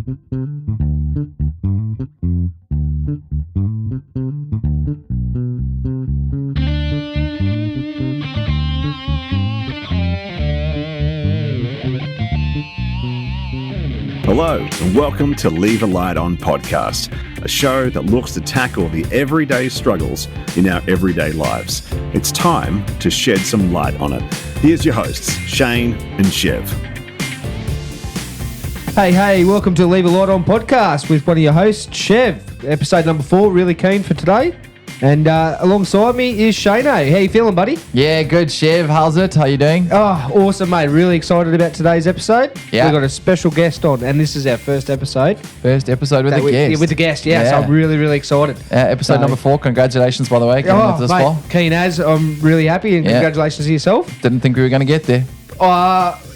Hello and welcome to Leave a Light On podcast, a show that looks to tackle the everyday struggles in our everyday lives. It's time to shed some light on it. Here's your hosts, Shane and Chev. Hey, welcome to Leave a Light On podcast with one of your hosts, Chev. Episode number 4, really keen for today. And alongside me is Shane. How you feeling, buddy? Yeah, good, Chev. How's it? How you doing? Oh, awesome, mate. Really excited about today's episode. Yeah. We've got a special guest on, and this is our first episode. First episode with the guest. Yeah, with the guest, yeah. So I'm really excited. Episode number 4. Congratulations, by the way. Coming into this far. Keen as. I'm really happy, and congratulations to yourself. Didn't think we were going to get there.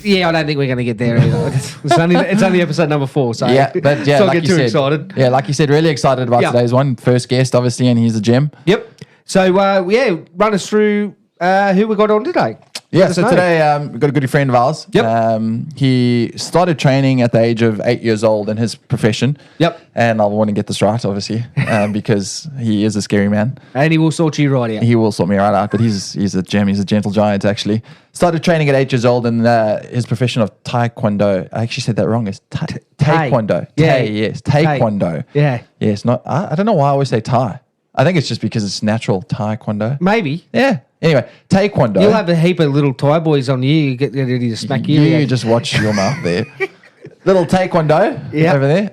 Yeah, I don't think we're going to get there either. It's only episode number 4, so don't get too excited. Yeah, like you said, really excited about today's one. First guest, obviously, and he's a gem. Yep. So, run us through who we got on today. Yeah, so today we've got a good friend of ours. Yep. He started training at the age of 8 years old in his profession. Yep. And I want to get this right, obviously, because he is a scary man. And he will sort you right out. He will sort me right out, but he's a gem. He's a gentle giant, actually. Started training at 8 years old in his profession of Taekwondo. I actually said that wrong. It's Taekwondo. Yeah. Yes, Taekwondo. Yeah. Yes, not. I don't know why I always say Thai. I think it's just because it's natural Taekwondo. Maybe. Yeah. Anyway, Taekwondo. You'll have a heap of little Thai boys on you. You get ready to smack you. You just watch your mouth there. Little Taekwondo over there.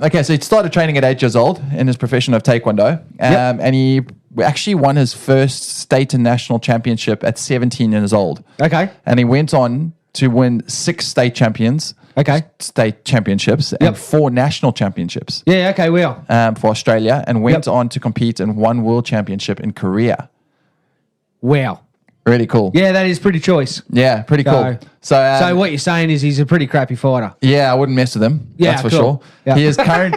Okay, so he started training at 8 years old in his profession of Taekwondo. And he actually won his first state and national championship at 17 years old. Okay. And he went on to win 6 state championships and 4 national championships. Yeah, okay, well. For Australia, and went on to compete in 1 world championship in Korea. Wow. Really cool. Yeah, that is pretty choice. Yeah, pretty cool. So what you're saying is he's a pretty crappy fighter. Yeah, I wouldn't mess with him. Yeah, that's for cool. sure. Yep.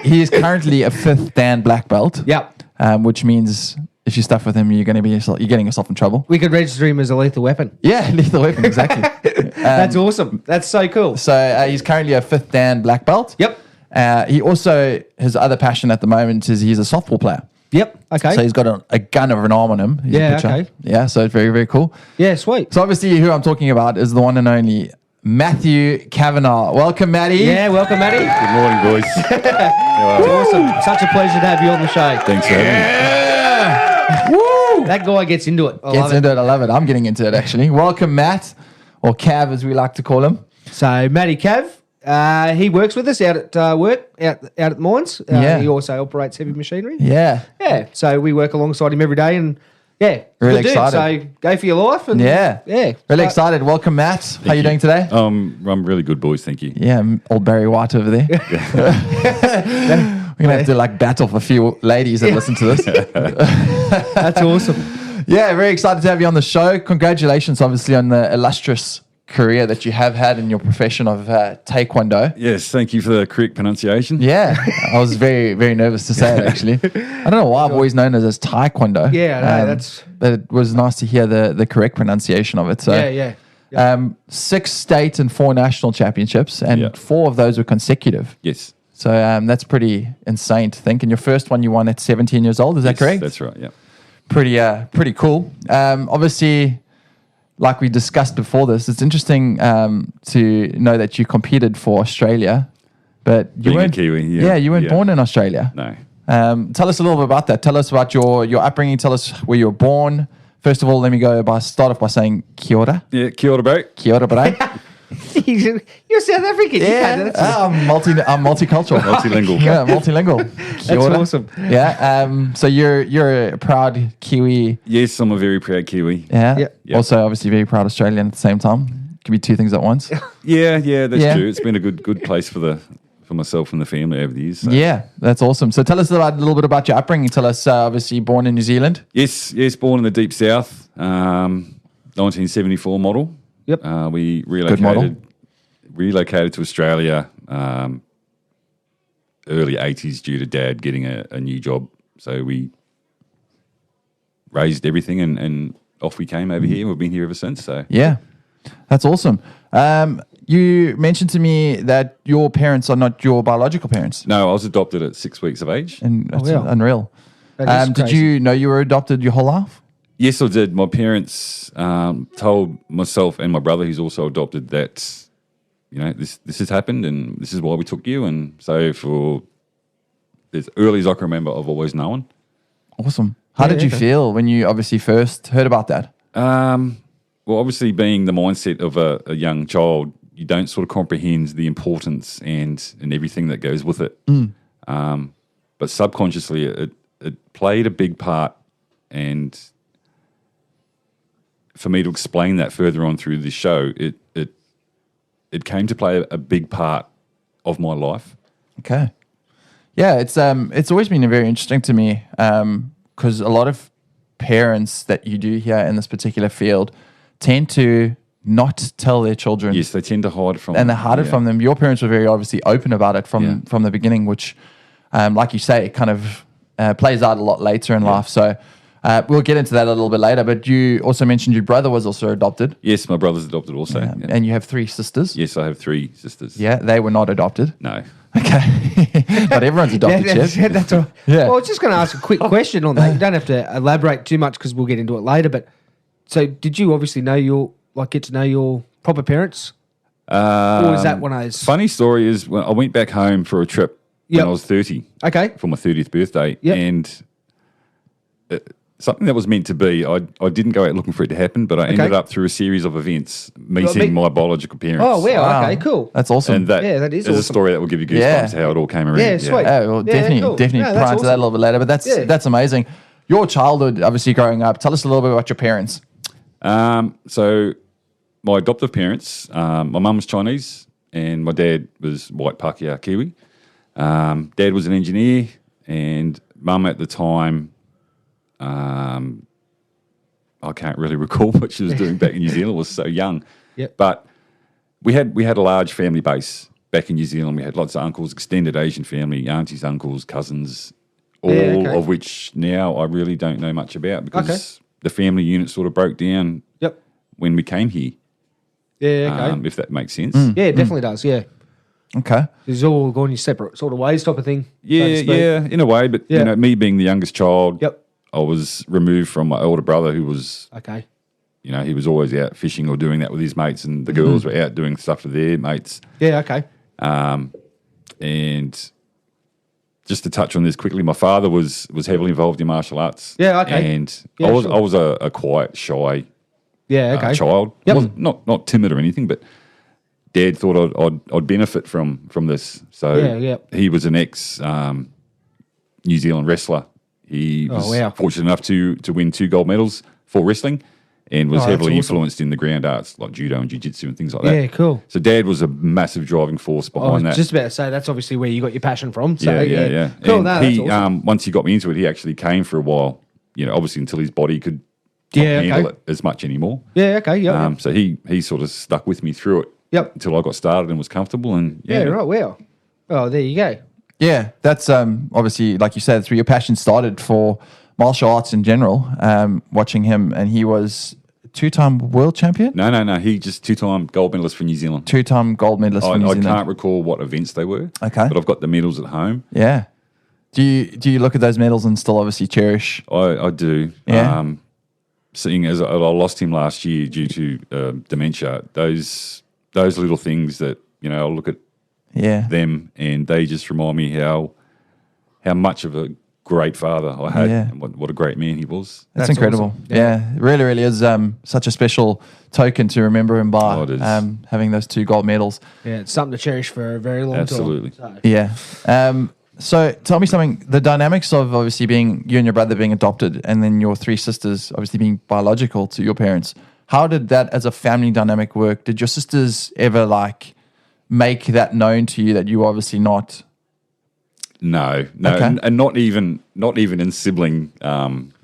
He is currently a 5th Dan black belt. Yep. Which means if you stuff with him, you're getting yourself in trouble. We could register him as a lethal weapon. Yeah, lethal weapon, exactly. That's awesome. That's so cool. So he's currently a 5th Dan black belt. Yep. He also, his other passion at the moment is he's a softball player. Yep. Okay. So he's got a gun of an arm on him. He's a pitcher. Okay. Yeah, so it's very, very cool. Yeah, sweet. So obviously who I'm talking about is the one and only Matty Kavanagh. Welcome, Matty. Yeah, welcome, Matty. Good morning, boys. It's awesome. Such a pleasure to have you on the show. Thanks for having me. Woo! That guy gets into it. I love it. I'm getting into it, actually. Welcome, Matt, or Cav, as we like to call him. So, Matty Cav, he works with us out at work, out at the mines. He also operates heavy machinery. Yeah. Yeah. So, we work alongside him every day and, really good excited. Dude. So, go for your life. And, Really excited. Welcome, Matt. How you doing today? I'm really good, boys. Thank you. Yeah, old Barry White over there. We're going to have to battle for a few ladies that listen to this. That's awesome. Yeah, very excited to have you on the show. Congratulations, obviously, on the illustrious career that you have had in your profession of Taekwondo. Yes, thank you for the correct pronunciation. Yeah, I was very, very nervous to say it, actually. I don't know why I've always known it as Taekwondo. Yeah, that's... But it was nice to hear the correct pronunciation of it. So, yeah. 6 state and 4 national championships, and 4 of those were consecutive. Yes. So that's pretty insane to think. And your first one you won at 17 years old, is that correct? That's right, yeah. Pretty cool. Obviously, like we discussed before this, it's interesting to know that you competed for Australia, but you weren't a Kiwi. you weren't born in Australia. No. Tell us a little bit about that. Tell us about your upbringing. Tell us where you were born. First of all, let me start off by saying kia ora. Yeah, kia ora, bro. Kia ora, bro. You're South African. Yeah, I'm multicultural. Multilingual. Yeah, multilingual. Kia That's ora. awesome. Yeah. So you're a proud Kiwi. Yes, I'm a very proud Kiwi. Yeah. Yeah. Also, obviously, very proud Australian at the same time. Could be 2 things at once. Yeah, that's true. It's been a good place for myself and the family over the years. So. Yeah, that's awesome. So tell us a little bit about your upbringing. Tell us, obviously, born in New Zealand. Yes, born in the deep south, 1974 model. Yep. We Good model. relocated to Australia early 80s due to Dad getting a new job. So we raised everything and off we came over here. We've been here ever since. So Yeah, that's awesome. You mentioned to me that your parents are not your biological parents. No, I was adopted at 6 weeks of age. And that's wow. unreal. That is Did crazy. you know you were adopted your whole life? Yes, I did. My parents told myself and my brother, who's also adopted, that this has happened and this is why we took you. And so for as early as I can remember, I've always known. Awesome. How did you feel when you obviously first heard about that? Well, obviously, being the mindset of a young child, you don't sort of comprehend the importance and everything that goes with it. But subconsciously, it played a big part. And for me to explain that further on through this show, it came to play a big part of my life. Okay. Yeah, it's always been very interesting to me because a lot of parents that you do hear in this particular field tend to not tell their children. Yes, they tend to hide from and they hide it from them. Your parents were very obviously open about it from the beginning, which, like you say, it kind of plays out a lot later in life. So we'll get into that a little bit later. But you also mentioned your brother was also adopted. Yes, my brother's adopted also. Yeah. And you have 3 sisters. Yes, I have 3 sisters. Yeah, they were not adopted. No. Okay. But everyone's adopted, Chef. That's all. Yeah. Well, I was just going to ask a quick question on that. You don't have to elaborate too much because we'll get into it later. But so, did you obviously know get to know your proper parents, or is that one of those? Funny story is when I went back home for a trip when I was 30. Okay. For my 30th birthday. Yep. And something that was meant to be, I didn't go out looking for it to happen, but I ended up through a series of events meeting my biological parents. Oh, wow. Okay, cool. That's awesome. And that is a awesome. story that will give you goosebumps how it all came around. Yeah, sweet. Well, definitely cool. prior to that a little bit later, but that's amazing. Your childhood, obviously growing up, tell us a little bit about your parents. So my adoptive parents, my mum was Chinese and my dad was white Pākehā Kiwi. Dad was an engineer and mum at the time, I can't really recall what she was doing back in New Zealand. I was so young. Yep. But we had a large family base back in New Zealand. We had lots of uncles, extended Asian family, aunties, uncles, cousins, all of which now I really don't know much about because the family unit sort of broke down when we came here. Yeah, okay. If that makes sense. Yeah, it definitely does, yeah. Okay. It's all going your separate sort of ways type of thing. Yeah, in a way. But, me being the youngest child, I was removed from my older brother who was, he was always out fishing or doing that with his mates and the girls were out doing stuff with their mates. Yeah, okay. And just to touch on this quickly, my father was heavily involved in martial arts. Yeah, okay. And I was a quiet, shy child. Yep. Wasn't not timid or anything, but Dad thought I'd benefit from this. So he was an ex New Zealand wrestler. He was fortunate enough to win 2 gold medals for wrestling and was heavily influenced in the ground arts like judo and jiu-jitsu and things like that. Yeah, cool. So Dad was a massive driving force behind that. I was just about to say, that's obviously where you got your passion from. So, yeah. Cool, and that's awesome. Once he got me into it, he actually came for a while, obviously until his body could not handle it as much anymore. Yeah, okay, yeah. So he sort of stuck with me through it until I got started and was comfortable. And right, wow. Oh, there you go. Yeah, that's obviously, like you said, that's where your passion started for martial arts in general, watching him, and he was 2-time world champion? No. He just 2-time gold medalist for New Zealand. 2-time gold medalist for New Zealand. I can't recall what events they were. Okay. But I've got the medals at home. Yeah. Do you look at those medals and still obviously cherish? I do. Yeah. Seeing as I lost him last year due to dementia, those little things that, I'll look at them and they just remind me how much of a great father I had and what a great man he was. That's incredible. Awesome. Yeah, it really, really is such a special token to remember him by, having those 2 gold medals. Yeah, it's something to cherish for a very long time. Absolutely. So. Yeah. So tell me something, the dynamics of obviously being you and your brother being adopted and then your 3 sisters obviously being biological to your parents, how did that as a family dynamic work? Did your sisters ever make that known to you that you were obviously not? No, and not even in sibling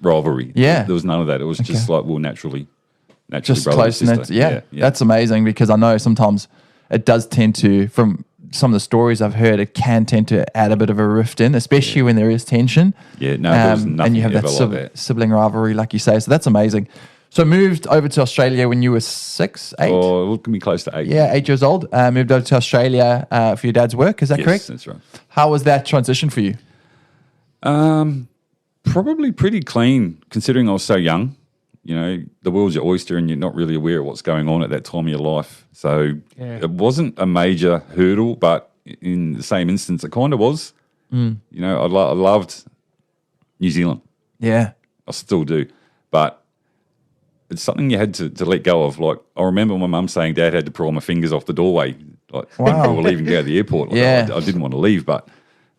rivalry. Yeah, there was none of that. It was just like naturally just brother close and knit. sister. Yeah, that's amazing because I know sometimes it does tend to, from some of the stories I've heard, it can tend to add a bit of a rift in, especially when there is tension. Yeah, no, there was nothing and you have ever that like that. sibling rivalry, like you say. So that's amazing. So moved over to Australia when you were 6, 8? Or it can be close to 8. Yeah, 8 years old. Moved over to Australia for your dad's work. Is that correct? Yes, that's right. How was that transition for you? Probably pretty clean, considering I was so young. You know, the world's your oyster and you're not really aware of what's going on at that time of your life. So it wasn't a major hurdle, but in the same instance, it kind of was. You know, I loved New Zealand. Yeah. I still do. But it's something you had to let go of. Like, I remember my mum saying Dad had to pry my fingers off the doorway. Like, when we were leaving to go to the airport. Like, I didn't want to leave, but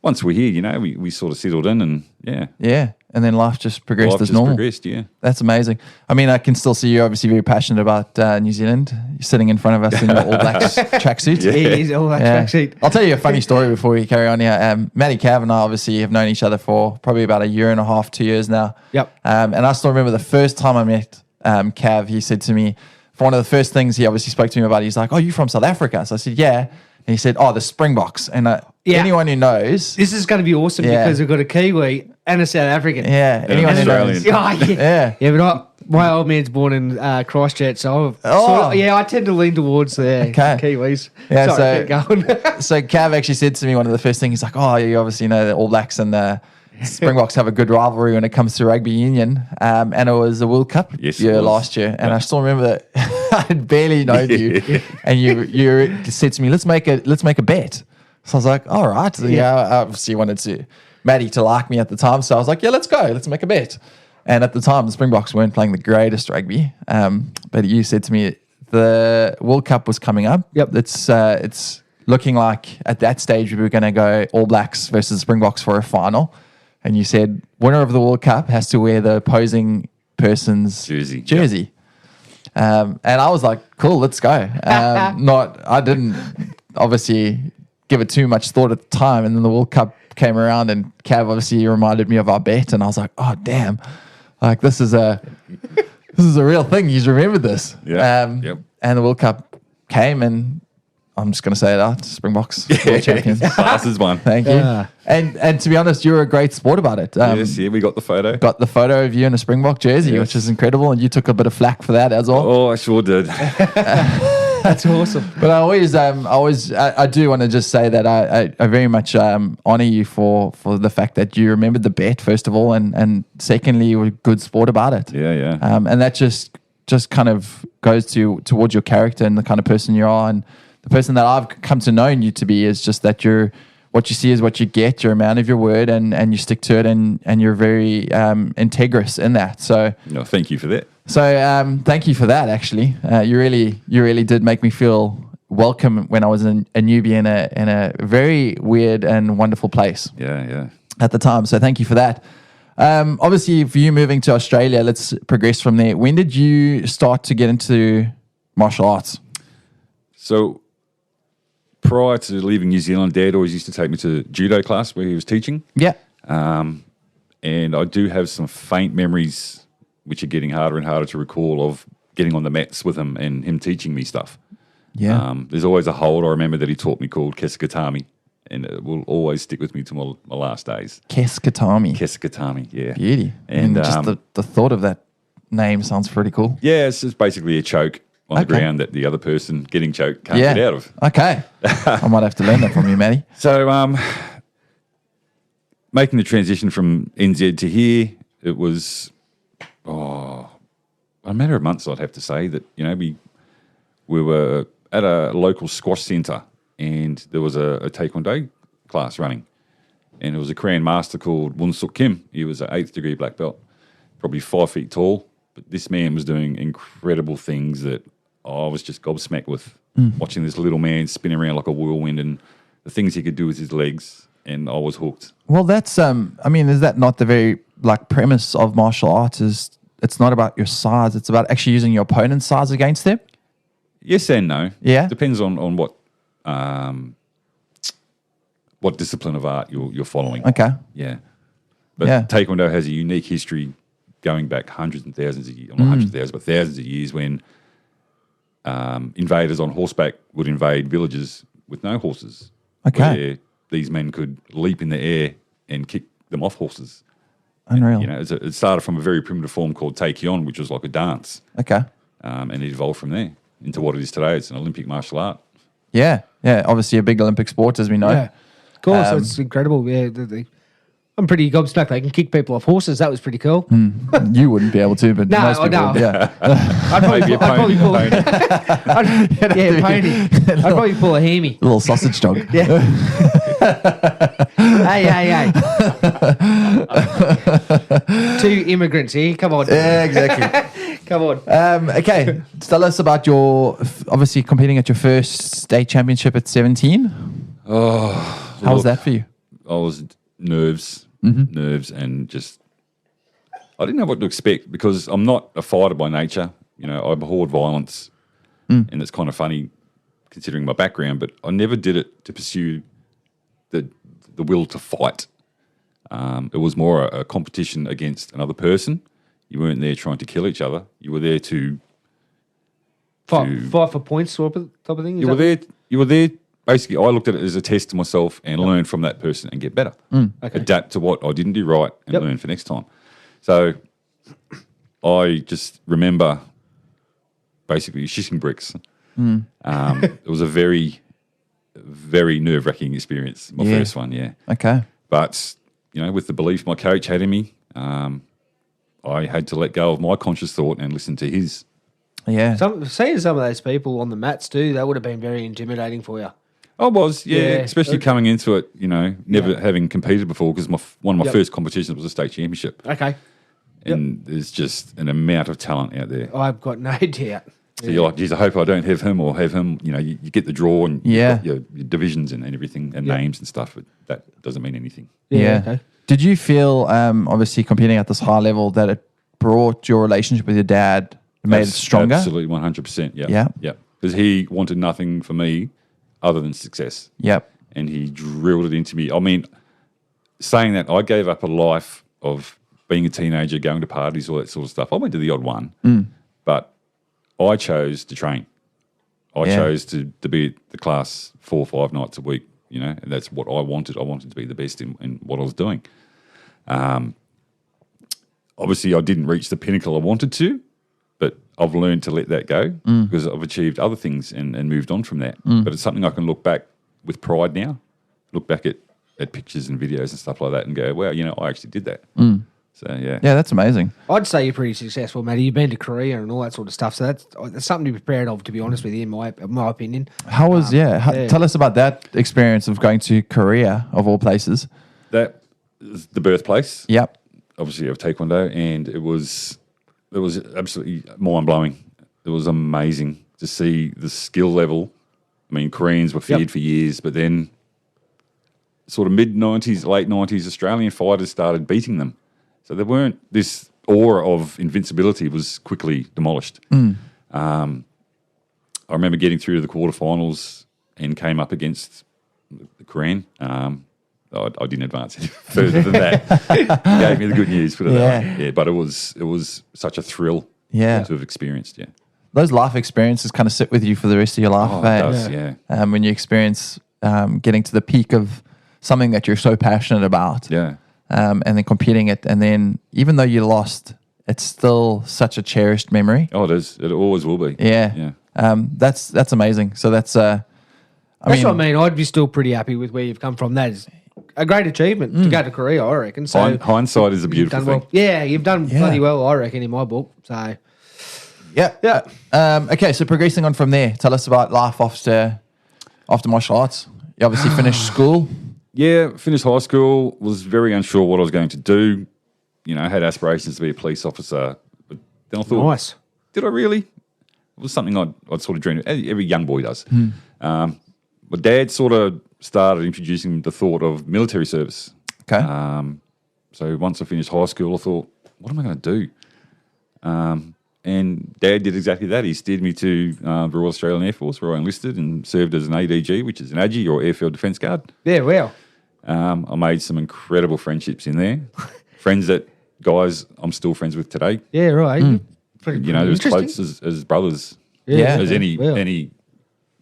once we're here, you know, we sort of settled in and Yeah. And then life just progressed as normal. Yeah. That's amazing. I mean, I can still see you obviously very passionate about New Zealand. You're sitting in front of us in your All Blacks tracksuit. Yeah, he's All Blacks tracksuit. I'll tell you a funny story before we carry on here. Matty Kavanagh, obviously, have known each other for probably about 1.5 years, 2 years now. Yep. And I still remember the first time I met Cav, he said to me, for one of the first things he obviously spoke to me about, he's like, "Oh, you from South Africa?" So I said, "Yeah." And he said, "Oh, the Springboks." And anyone who knows, this is going to be awesome because we've got a Kiwi and a South African. Yeah, anyone who knows. Yeah, but my old man's born in Christchurch, so I tend to lean towards the Kiwis. Yeah, sorry, keep going. So Cav actually said to me one of the first things, he's like, "Oh, you obviously know the All Blacks and the Springboks have a good rivalry when it comes to rugby union." And it was the World Cup year last year. And I still remember that I had barely known you. And you said to me, let's make a bet. So I was like, all right. Yeah, I obviously wanted Matty to like me at the time. So I was like, yeah, let's go. Let's make a bet. And at the time, the Springboks weren't playing the greatest rugby. But you said to me, the World Cup was coming up. Yep. It's looking like at that stage we were going to go All Blacks versus Springboks for a final. And you said, winner of the World Cup has to wear the opposing person's jersey. And I was like, cool, let's go. I didn't obviously give it too much thought at the time. And then the World Cup came around and Cav obviously reminded me of our bet. And I was like, oh, damn. Like, this is a real thing. He's remembered this. Yeah. And the World Cup came and I'm just going to say it out. Springboks world champions. Fastest one. Thank you. And to be honest, you were a great sport about it. We got the photo. Got the photo of you in a Springbok jersey, which is incredible. And you took a bit of flack for that as well. Oh, I sure did. That's awesome. But I do want to just say that I very much honor you for the fact that you remembered the bet, first of all, and secondly, you were a good sport about it. Yeah. And that just kind of goes towards your character and the kind of person you are. And the person that I've come to know you to be is just that what you see is what you get. You're a man of your word and you stick to it and you're very integrous in that. So thank you for that. So thank you for that, actually. You really did make me feel welcome when I was a newbie in a very weird and wonderful place. Yeah. At the time. So thank you for that. Obviously, for you moving to Australia, let's progress from there. When did you start to get into martial arts? So prior to leaving New Zealand, Dad always used to take me to judo class where he was teaching. Yeah. And I do have some faint memories, which are getting harder and harder to recall, of getting on the mats with him and him teaching me stuff. Yeah. There's always a hold I remember that he taught me called Kesikatami, and it will always stick with me to my last days. Kesikatami, yeah. Beauty. And just the thought of that name sounds pretty cool. Yeah, it's just basically a choke on the ground that the other person getting choked can't get out of. Okay. I might have to learn that from you, Matty. So making the transition from NZ to here, it was a matter of months, I'd have to say, that we were at a local squash centre and there was a Taekwondo class running, and it was a Korean master called Woon-Suk Kim. He was an 8th degree black belt, probably 5 feet tall, but this man was doing incredible things that I was just gobsmacked with, watching this little man spin around like a whirlwind and the things he could do with his legs, and I was hooked. Well, that's is that not the very premise of martial arts? Is it's not about your size, it's about actually using your opponent's size against them? Yes and no. Yeah. Depends on what discipline of art you're following. Okay. Yeah. But Taekwondo has a unique history going back hundreds and thousands of years, not hundreds of thousands, but thousands of years, when invaders on horseback would invade villages with no horses. Okay. Where these men could leap in the air and kick them off horses. Unreal. It started from a very primitive form called Taekwondo, which was like a dance. Okay. And it evolved from there into what it is today. It's an Olympic martial art. Yeah. Yeah. Obviously a big Olympic sport, as we know. Yeah. Of course, it's incredible. Yeah, I'm pretty gobsmacked. They can kick people off horses. That was pretty cool. You wouldn't be able to, but No, most people no. would. Yeah. I'd probably pull. Pony. I'd probably pull a hammy. A little sausage dog. Yeah. Hey. 2 immigrants here. Come on. Yeah, exactly. Come on. Okay. Tell us about your, obviously competing at your first state championship at 17. How was that for you? I was nerves, and just I didn't know what to expect because I'm not a fighter by nature. I abhorred violence, and it's kind of funny considering my background. But I never did it to pursue the will to fight. It was more a competition against another person. You weren't there trying to kill each other. You were there to fight for points, type of thing. You were there. Basically, I looked at it as a test to myself and learn from that person and get better. Okay. Adapt to what I didn't do right and learn for next time. So I just remember basically shitting bricks. It was a very, very nerve-wracking experience, my first one, yeah. Okay. But, with the belief my coach had in me, I had to let go of my conscious thought and listen to his. Yeah. Seeing some of those people on the mats too, that would have been very intimidating for you. I was, especially coming into it, never having competed before because one of my first competitions was a state championship. Okay. And there's just an amount of talent out there. I've got no doubt. So you're like, geez, I hope I don't have him or have him. You get the draw and you've got your divisions and everything and names and stuff, but that doesn't mean anything. Yeah. Okay. Did you feel, obviously competing at this high level, that it brought your relationship with your dad, made it stronger? Absolutely, 100%. Yeah. Because he wanted nothing for me other than success. Yep. And he drilled it into me. I mean, saying that, I gave up a life of being a teenager, going to parties, all that sort of stuff. I went to the odd one, but I chose to train. I chose to be at the class 4 or 5 nights a week, and that's what I wanted. I wanted to be the best in what I was doing. Obviously, I didn't reach the pinnacle I wanted to, but I've learned to let that go because I've achieved other things and moved on from that. But it's something I can look back with pride now, look back at pictures and videos and stuff like that and go, wow, I actually did that. So, yeah. Yeah, that's amazing. I'd say you're pretty successful, Matty. You've been to Korea and all that sort of stuff. So that's something to be proud of, to be honest with you, in my opinion. How was, tell us about that experience of going to Korea, of all places. That is the birthplace. Yep. Obviously, of Taekwondo, and it was absolutely mind-blowing. It was amazing to see the skill level. I mean, Koreans were feared for years, but then sort of mid-90s, late 90s, Australian fighters started beating them. So there weren't this aura of invincibility was quickly demolished. I remember getting through to the quarterfinals and came up against the Korean. I didn't advance any further than that. He gave me the good news, put it that way. Yeah, but it was such a thrill to have experienced, Those life experiences kind of sit with you for the rest of your life. Oh, it does, yeah. When you experience getting to the peak of something that you're so passionate about. Yeah. And then competing it, and then even though you lost, it's still such a cherished memory. Oh, it is. It always will be. Yeah. That's amazing. So that's what I mean. I'd be still pretty happy with where you've come from. That is a great achievement to go to Korea, I reckon. So hindsight is a beautiful thing. Well. Yeah, you've done bloody well, I reckon, in my book. So okay, so progressing on from there, tell us about life after martial arts. You obviously finished school. Yeah, finished high school, was very unsure what I was going to do. I had aspirations to be a police officer. But then I thought, nice. Did I really? It was something I'd sort of dreamed of. Every young boy does. My dad sort of started introducing the thought of military service. Okay. So once I finished high school, I thought, what am I going to do? And Dad did exactly that. He steered me to the Royal Australian Air Force, where I enlisted and served as an ADG, which is an ADGI, or Airfield Defence Guard. Yeah, wow. I made some incredible friendships in there. Friends that guys I'm still friends with today. Yeah, right. They're as close as brothers. As any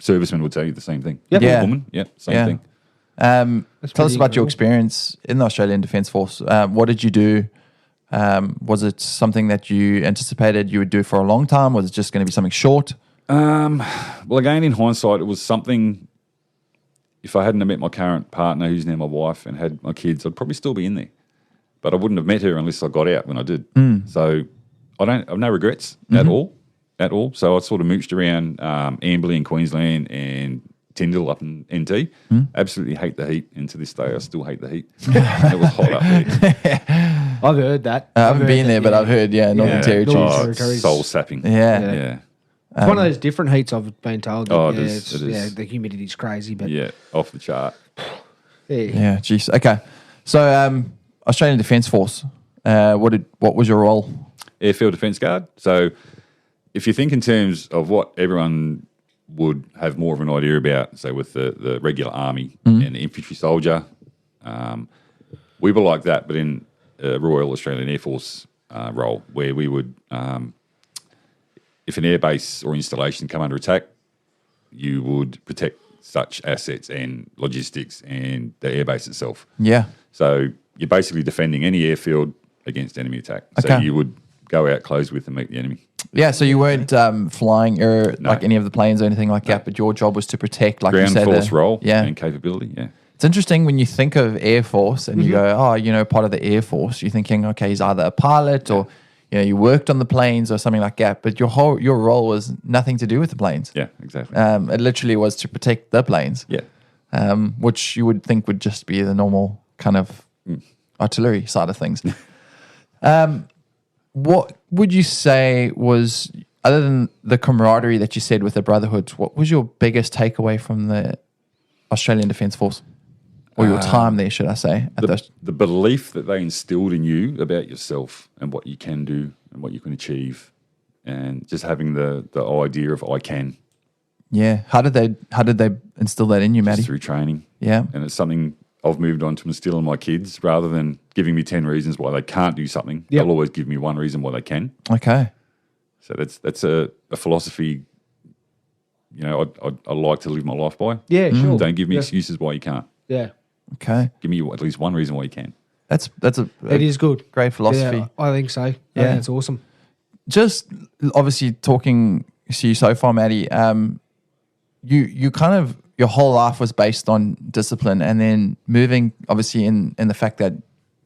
serviceman would tell you the same thing. Yep. Yeah. Woman, same thing. Tell us about your experience in the Australian Defence Force. What did you do? Was it something that you anticipated you would do for a long time? Was it just going to be something short? Well, again, in hindsight, it was something. If I hadn't have met my current partner, who's now my wife, and had my kids, I'd probably still be in there. But I wouldn't have met her unless I got out when I did. So I have no regrets at all. So I sort of mooched around Amberley in Queensland and Tyndall up in NT. Absolutely hate the heat, and to this day I still hate the heat. It was hot up there. I've heard that. I haven't been there, but I've heard, Northern Territories. It's soul sapping. Yeah. It's one of those different heats I've been told. It is. Yeah, the humidity's crazy, but off the chart. Yeah, geez. Okay. So Australian Defence Force, what was your role? Airfield Defence Guard. So if you think in terms of what everyone would have more of an idea about, say with the regular army and the infantry soldier, we were like that, but in a Royal Australian Air Force role, where we would, if an airbase or installation come under attack, you would protect such assets and logistics and the airbase itself. Yeah. So you're basically defending any airfield against enemy attack. Okay. So you would go out close with and meet the enemy. Yeah, so you weren't flying like any of the planes or anything like that, but your job was to protect, like ground you said, force role and capability. Yeah. It's interesting when you think of Air Force and you go, part of the Air Force, you're thinking, okay, he's either a pilot or you worked on the planes or something like that, but your role was nothing to do with the planes. Yeah, exactly. It literally was to protect the planes. Yeah. Which you would think would just be the normal kind of artillery side of things. What would you say was, other than the camaraderie that you said with the brotherhood, what was your biggest takeaway from the Australian Defence Force? Or your time there, should I say? The belief that they instilled in you about yourself and what you can do and what you can achieve, and just having the idea of I can. Yeah. How did they instill that in you, Matty? Just through training. Yeah. And it's something I've moved on to instill in my kids, rather than giving me 10 reasons why they can't do something. They'll always give me one reason why they can. Okay. So that's a philosophy, I like to live my life by. Yeah, sure. Don't give me excuses why you can't. Yeah. Okay. Give me at least one reason why you can. It is good. Great philosophy. Yeah, I think so. I think it's awesome. Just obviously talking to you so far, Matty, you kind of, your whole life was based on discipline, and then moving obviously in the fact that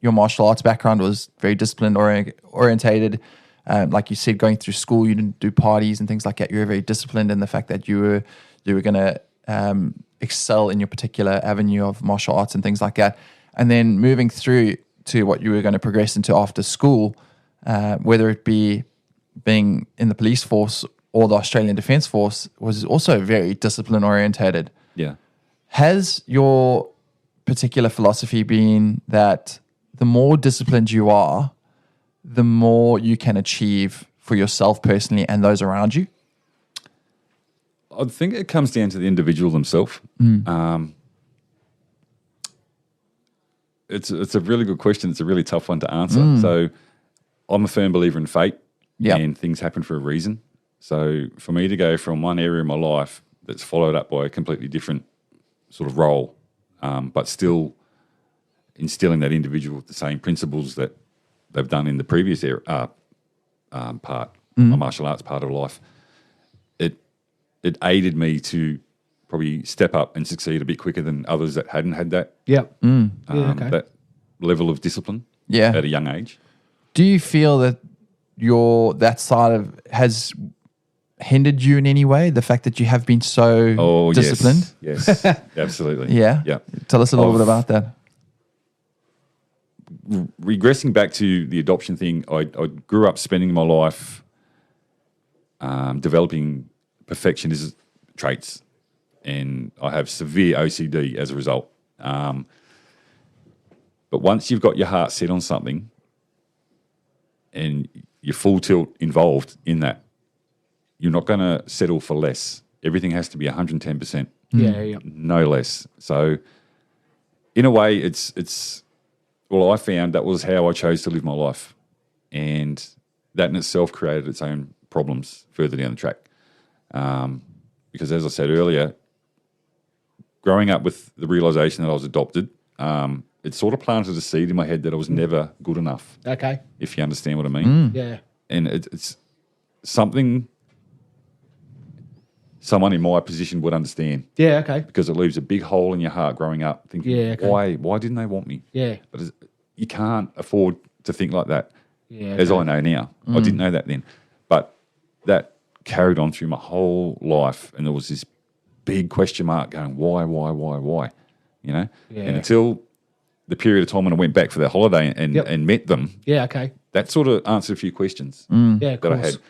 your martial arts background was very discipline orientated. Like you said, going through school, you didn't do parties and things like that. You were very disciplined in the fact that you were going to excel in your particular avenue of martial arts and things like that. And then moving through to what you were going to progress into after school, whether it be being in the police force or the Australian Defence Force, was also very discipline orientated. Yeah. Has your particular philosophy been that the more disciplined you are, the more you can achieve for yourself personally and those around you? I think it comes down to the individual themselves. It's a really good question. It's a really tough one to answer. So I'm a firm believer in fate, and things happen for a reason. So for me to go from one area of my life that's followed up by a completely different sort of role, but still instilling that individual with the same principles that they've done in the previous part, my martial arts part of life, it aided me to probably step up and succeed a bit quicker than others that hadn't had that. That level of discipline at a young age. Do you feel that that side of has hindered you in any way? The fact that you have been so disciplined? Yes, absolutely. Yeah? Tell us a little bit about that. Regressing back to the adoption thing, I grew up spending my life developing perfectionism traits, and I have severe OCD as a result. But once you've got your heart set on something and you're full tilt involved in that, you're not going to settle for less. Everything has to be 110%. No less. So in a way, I found that was how I chose to live my life. And that in itself created its own problems further down the track. Because as I said earlier, growing up with the realisation that I was adopted, it sort of planted a seed in my head that I was never good enough. Okay. If you understand what I mean. Yeah. And it's something someone in my position would understand. Yeah, okay. Because it leaves a big hole in your heart growing up, thinking, why didn't they want me? Yeah. But you can't afford to think like that, yeah, as I know now. I didn't know that then. But that carried on through my whole life, and there was this big question mark going, why? You know? Yeah. And until the period of time when I went back for that holiday and met them, yeah, okay, that sort of answered a few questions yeah, of that I course. had.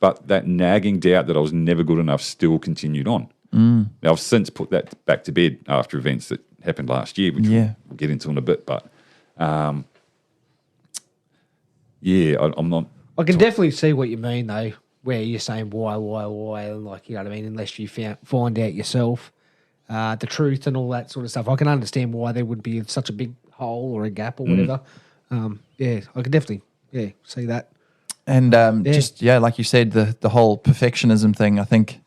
But that nagging doubt that I was never good enough still continued on. Now, I've since put that back to bed after events that happened last year, which we'll get into in a bit. But, I'm not... I can definitely see what you mean, though, where you're saying why, and like, you know what I mean, unless you find out yourself the truth and all that sort of stuff. I can understand why there would be such a big hole or a gap or whatever. Yeah, I can definitely, see that. And like you said, the whole perfectionism thing, I think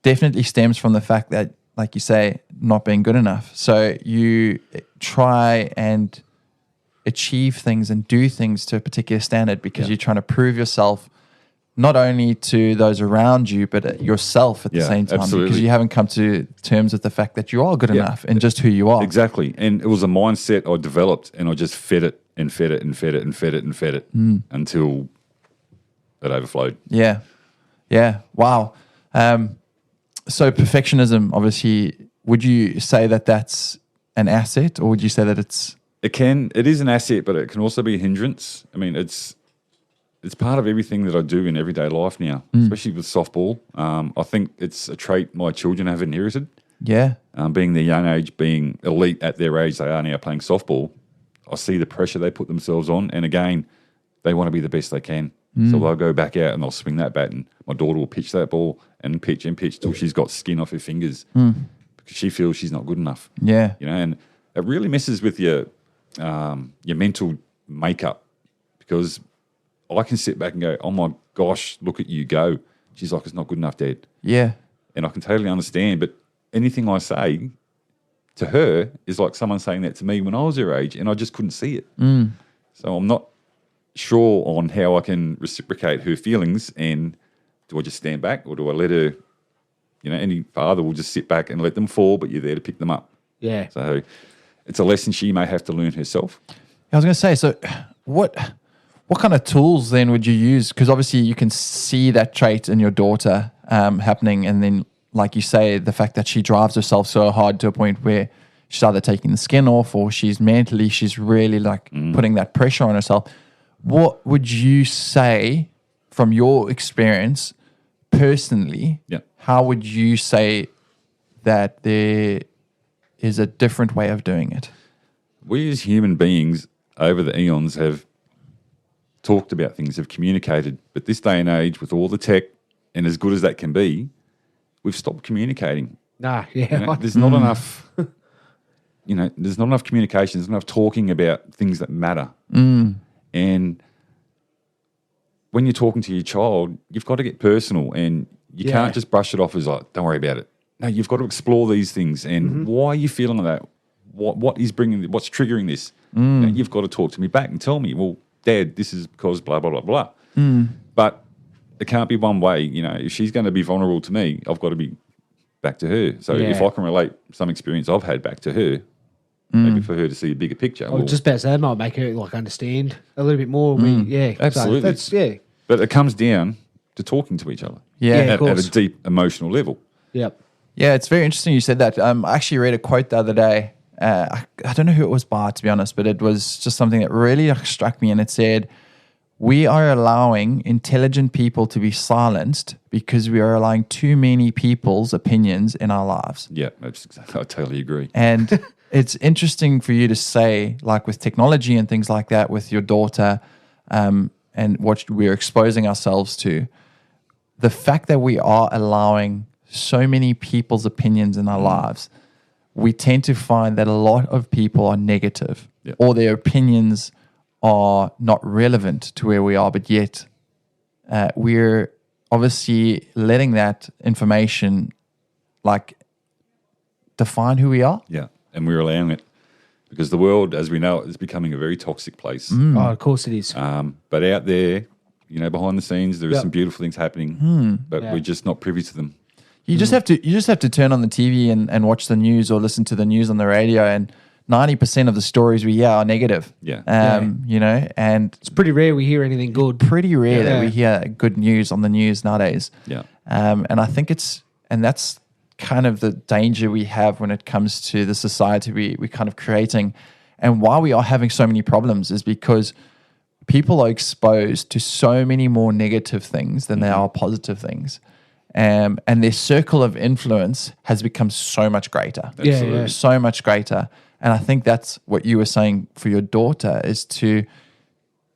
definitely stems from the fact that, like you say, not being good enough. So you try and achieve things and do things to a particular standard because you're trying to prove yourself not only to those around you, but yourself at the same time. Absolutely. Because you haven't come to terms with the fact that you are good enough and just who you are. Exactly. And it was a mindset I developed, and I just fed it until it overflowed. Yeah. Yeah. Wow. So perfectionism, obviously, would you say that that's an asset, or would you say that it's... It is an asset, but it can also be a hindrance. I mean, it's part of everything that I do in everyday life now, especially with softball. I think it's a trait my children have inherited. Yeah. Being their young age, being elite at their age, they are now playing softball. I see the pressure they put themselves on, and again, they want to be the best they can. So they'll go back out and they'll swing that bat, and my daughter will pitch that ball and pitch till she's got skin off her fingers because she feels she's not good enough. Yeah. You know, and it really messes with your mental makeup, because I can sit back and go, oh my gosh, look at you go. She's like, it's not good enough, Dad. Yeah. And I can totally understand, but anything I say to her is like someone saying that to me when I was her age, and I just couldn't see it. So I'm not sure on how I can reciprocate her feelings, and do I just stand back, or do I let her, any father will just sit back and let them fall, but you're there to pick them up. Yeah. So it's a lesson she may have to learn herself. I was going to say, so what kind of tools then would you use? Because obviously you can see that trait in your daughter happening, and then, like you say, the fact that she drives herself so hard to a point where she's either taking the skin off, or she's really like putting that pressure on herself. What would you say from your experience personally? Yeah. How would you say that there is a different way of doing it? We as human beings over the eons have talked about things, have communicated, but this day and age, with all the tech and as good as that can be, we've stopped communicating. There's not enough, there's not enough communication, there's not enough talking about things that matter. And when you're talking to your child, you've got to get personal, and you can't just brush it off as like, don't worry about it. No, you've got to explore these things, and why are you feeling like that? What's triggering this? You've got to talk to me back and tell me, well, Dad, this is because blah, blah, blah, blah. But it can't be one way. If she's going to be vulnerable to me, I've got to be back to her. So if I can relate some experience I've had back to her, maybe for her to see a bigger picture. Well, just about that might make her like understand a little bit more. Absolutely. So but it comes down to talking to each other. of course. At a deep emotional level. Yep. Yeah, it's very interesting you said that. I actually read a quote the other day. I don't know who it was by, to be honest, but it was just something that really struck me, and it said, we are allowing intelligent people to be silenced because we are allowing too many people's opinions in our lives. Yeah, I totally agree. And it's interesting for you to say, like with technology and things like that, with your daughter, and what we're exposing ourselves to, the fact that we are allowing so many people's opinions in our lives, we tend to find that a lot of people are negative, or their opinions are not relevant to where we are, but yet we're obviously letting that information like define who we are. Yeah, and we're allowing it because the world, as we know, is becoming a very toxic place. Oh, of course it is. But out there, behind the scenes, there are some beautiful things happening, but we're just not privy to them. You just have to turn on the TV and watch the news or listen to the news on the radio, and 90% of the stories we hear are negative. Yeah. And it's pretty rare we hear anything good. Pretty rare that we hear good news on the news nowadays. Yeah. And I think that's kind of the danger we have when it comes to the society we're kind of creating. And why we are having so many problems is because people are exposed to so many more negative things than there are positive things. And their circle of influence has become so much greater. Yeah. So much greater. And I think that's what you were saying for your daughter, is to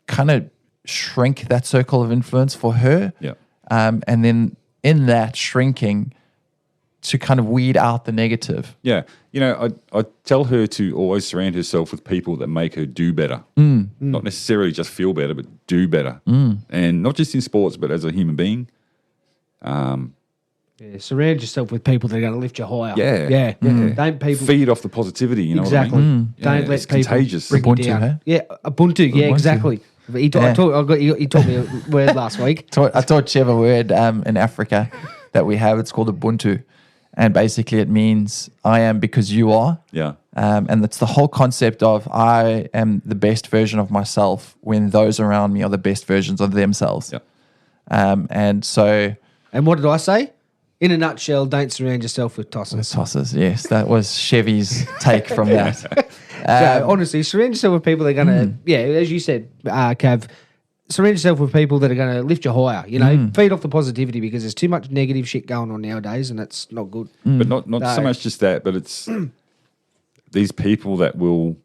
kind of shrink that circle of influence for her. Yeah. And then in that shrinking, to kind of weed out the negative. Yeah. I tell her to always surround herself with people that make her do better. Not necessarily just feel better, but do better. And not just in sports, but as a human being. Surround yourself with people that are going to lift you higher. Yeah. Don't people feed off the positivity, exactly. what I mean? Don't let it's people contagious. bring you Ubuntu, down. huh? Yeah, Ubuntu. Yeah, exactly. He taught me a word last week. I taught Chev a word in Africa that we have. It's called Ubuntu. And basically it means I am because you are. Yeah. And it's the whole concept of I am the best version of myself when those around me are the best versions of themselves. Yeah. And what did I say? In a nutshell, don't surround yourself with tossers. Tossers, yes. That was Chevy's take from that. Honestly, surround yourself with people that are going to, as you said, Cav, surround yourself with people that are going to lift you higher. Feed off the positivity, because there's too much negative shit going on nowadays, and that's not good. But not so much just that, but it's these people that will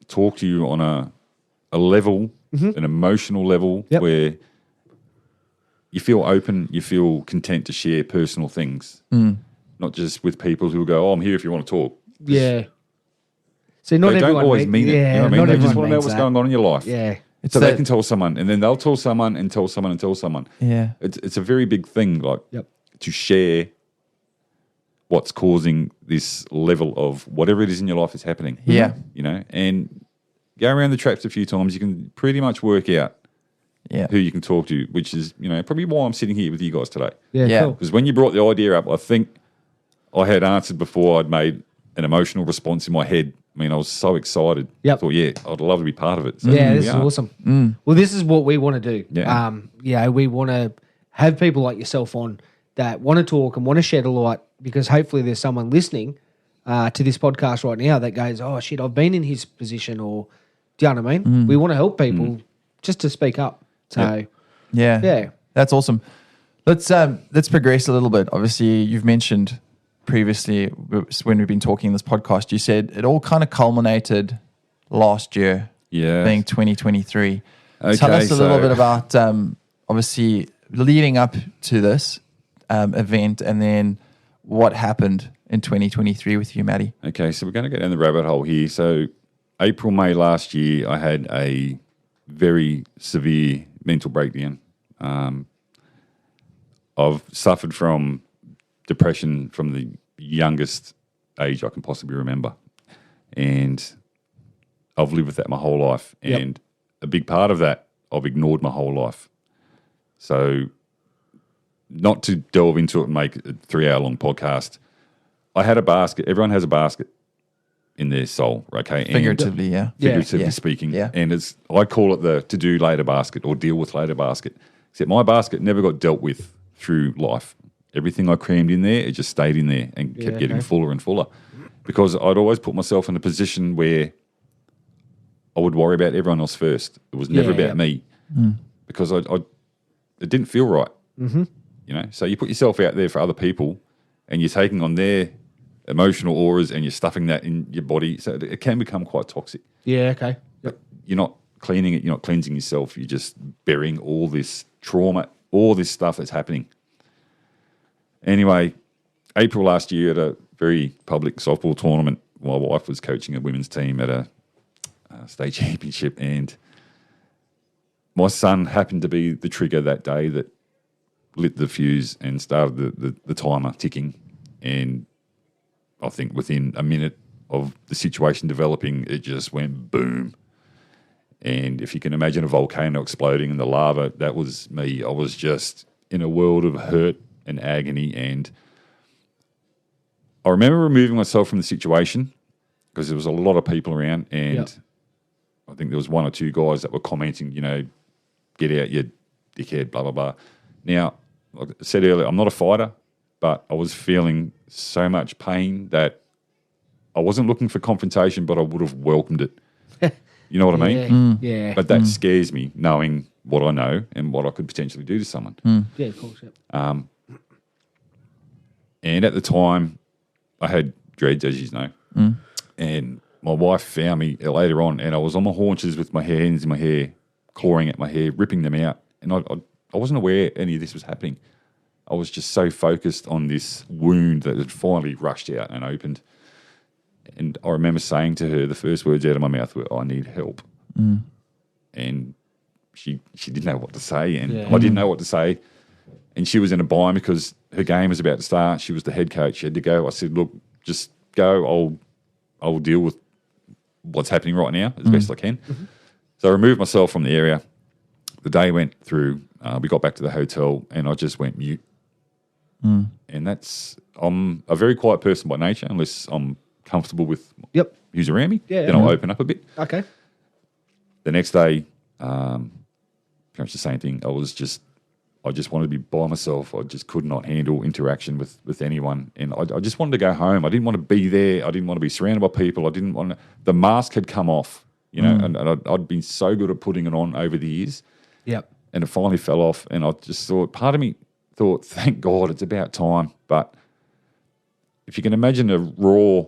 talk to you on a level, an emotional level, where you feel open, you feel content to share personal things, not just with people who go, I'm here if you want to talk. Yeah. See, not they everyone don't always mean it. You know what I mean? They just want to know what's going on in your life. Yeah. So they can tell someone, and then they'll tell someone and tell someone and tell someone. Yeah. It's a very big thing, to share what's causing this level of whatever it is in your life is happening. Yeah. And go around the traps a few times, you can pretty much work out who you can talk to, which is, probably why I'm sitting here with you guys today. Yeah. Cool. Because when you brought the idea up, I think I had answered before I'd made an emotional response in my head. I mean, I was so excited. Yep. I thought, I'd love to be part of it. So this is awesome. Well, this is what we want to do. Yeah. We want to have people like yourself on that want to talk and want to shed a light, because hopefully there's someone listening to this podcast right now that goes, oh, shit, I've been in his position, or do you know what I mean? We want to help people just to speak up. So, yeah. That's awesome. Let's progress a little bit. Obviously, you've mentioned previously when we've been talking in this podcast, you said it all kind of culminated last year, being 2023. Okay, Tell us a little bit about, obviously, leading up to this event, and then what happened in 2023 with you, Matty. Okay, so we're going to go down the rabbit hole here. So April, May last year, I had a very severe mental breakdown. I've suffered from depression from the youngest age I can possibly remember. And I've lived with that my whole life. And a big part of that, I've ignored my whole life. So not to delve into it and make a 3-hour-long podcast, I had a basket. Everyone has a basket in their soul, okay? Figuratively, Figuratively speaking. Yeah. And I call it the to-do later basket, or deal with later basket. Except my basket never got dealt with through life. Everything I crammed in there, it just stayed in there and kept getting fuller and fuller. Because I'd always put myself in a position where I would worry about everyone else first. It was never about me. Because it didn't feel right. So you put yourself out there for other people, and you're taking on their emotional auras, and you're stuffing that in your body. So it can become quite toxic. Yeah, okay. But you're not cleaning it. You're not cleansing yourself. You're just burying all this trauma, all this stuff that's happening. Anyway, April last year at a very public softball tournament, my wife was coaching a women's team at a state championship, and my son happened to be the trigger that day that lit the fuse and started the timer ticking. And I think within a minute, of the situation developing, it just went boom. And if you can imagine a volcano exploding and the lava, that was me. I was just in a world of hurt and agony. And I remember removing myself from the situation because there was a lot of people around, and I think there was one or two guys that were commenting, get out, you dickhead, blah, blah, blah. Now, like I said earlier, I'm not a fighter, but I was feeling so much pain that I wasn't looking for confrontation, but I would have welcomed it. You know what I mean? Yeah. But that scares me, knowing what I know and what I could potentially do to someone. Yeah, of course. Yep. And at the time, I had dreads, as you know. And my wife found me later on, and I was on my haunches with my hands in my hair, clawing at my hair, ripping them out. And I wasn't aware any of this was happening. I was just so focused on this wound that had finally rushed out and opened. And I remember saying to her, the first words out of my mouth were, I need help. And she didn't know what to say, and I didn't know what to say. And she was in a bind because her game was about to start. She was the head coach. She had to go. I said, look, just go. I'll deal with what's happening right now as best I can. So I removed myself from the area. The day went through. We got back to the hotel, and I just went mute. And I'm a very quiet person by nature, unless I'm comfortable with who's around me. Then I'll open up a bit. Okay. The next day, pretty much the same thing. I just wanted to be by myself. I just could not handle interaction with anyone. And I just wanted to go home. I didn't want to be there. I didn't want to be surrounded by people. I didn't want to, the mask had come off, and I'd been so good at putting it on over the years. Yep. And it finally fell off. And I just thought, part of me thought, thank God it's about time. But if you can imagine a raw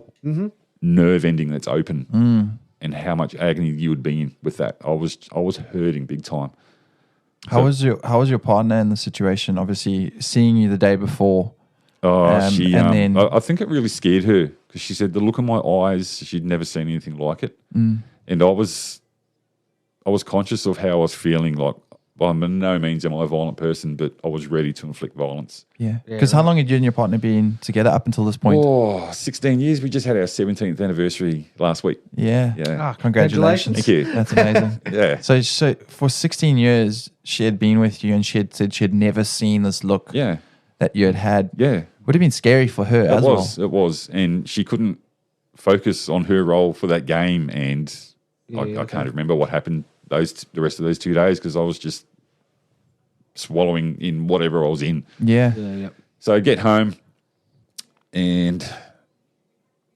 nerve ending that's open and how much agony you would be in with that, I was hurting big time. How was your partner in the situation? Obviously, seeing you the day before. I think it really scared her because she said the look in my eyes, she'd never seen anything like it. And I was conscious of how I was feeling. Like, by no means am I a violent person, but I was ready to inflict violence. Yeah. Because how long had you and your partner been together up until this point? 16 years. We just had our 17th anniversary last week. Yeah. Ah, congratulations. Thank you. That's amazing. Yeah. So for 16 years, she had been with you and she had said she had never seen this look that you had. Yeah. Would have been scary for her as well. It was. And she couldn't focus on her role for that game. And I can't remember what happened the rest of those 2 days because I was just swallowing in whatever I was in. Yeah. So I get home and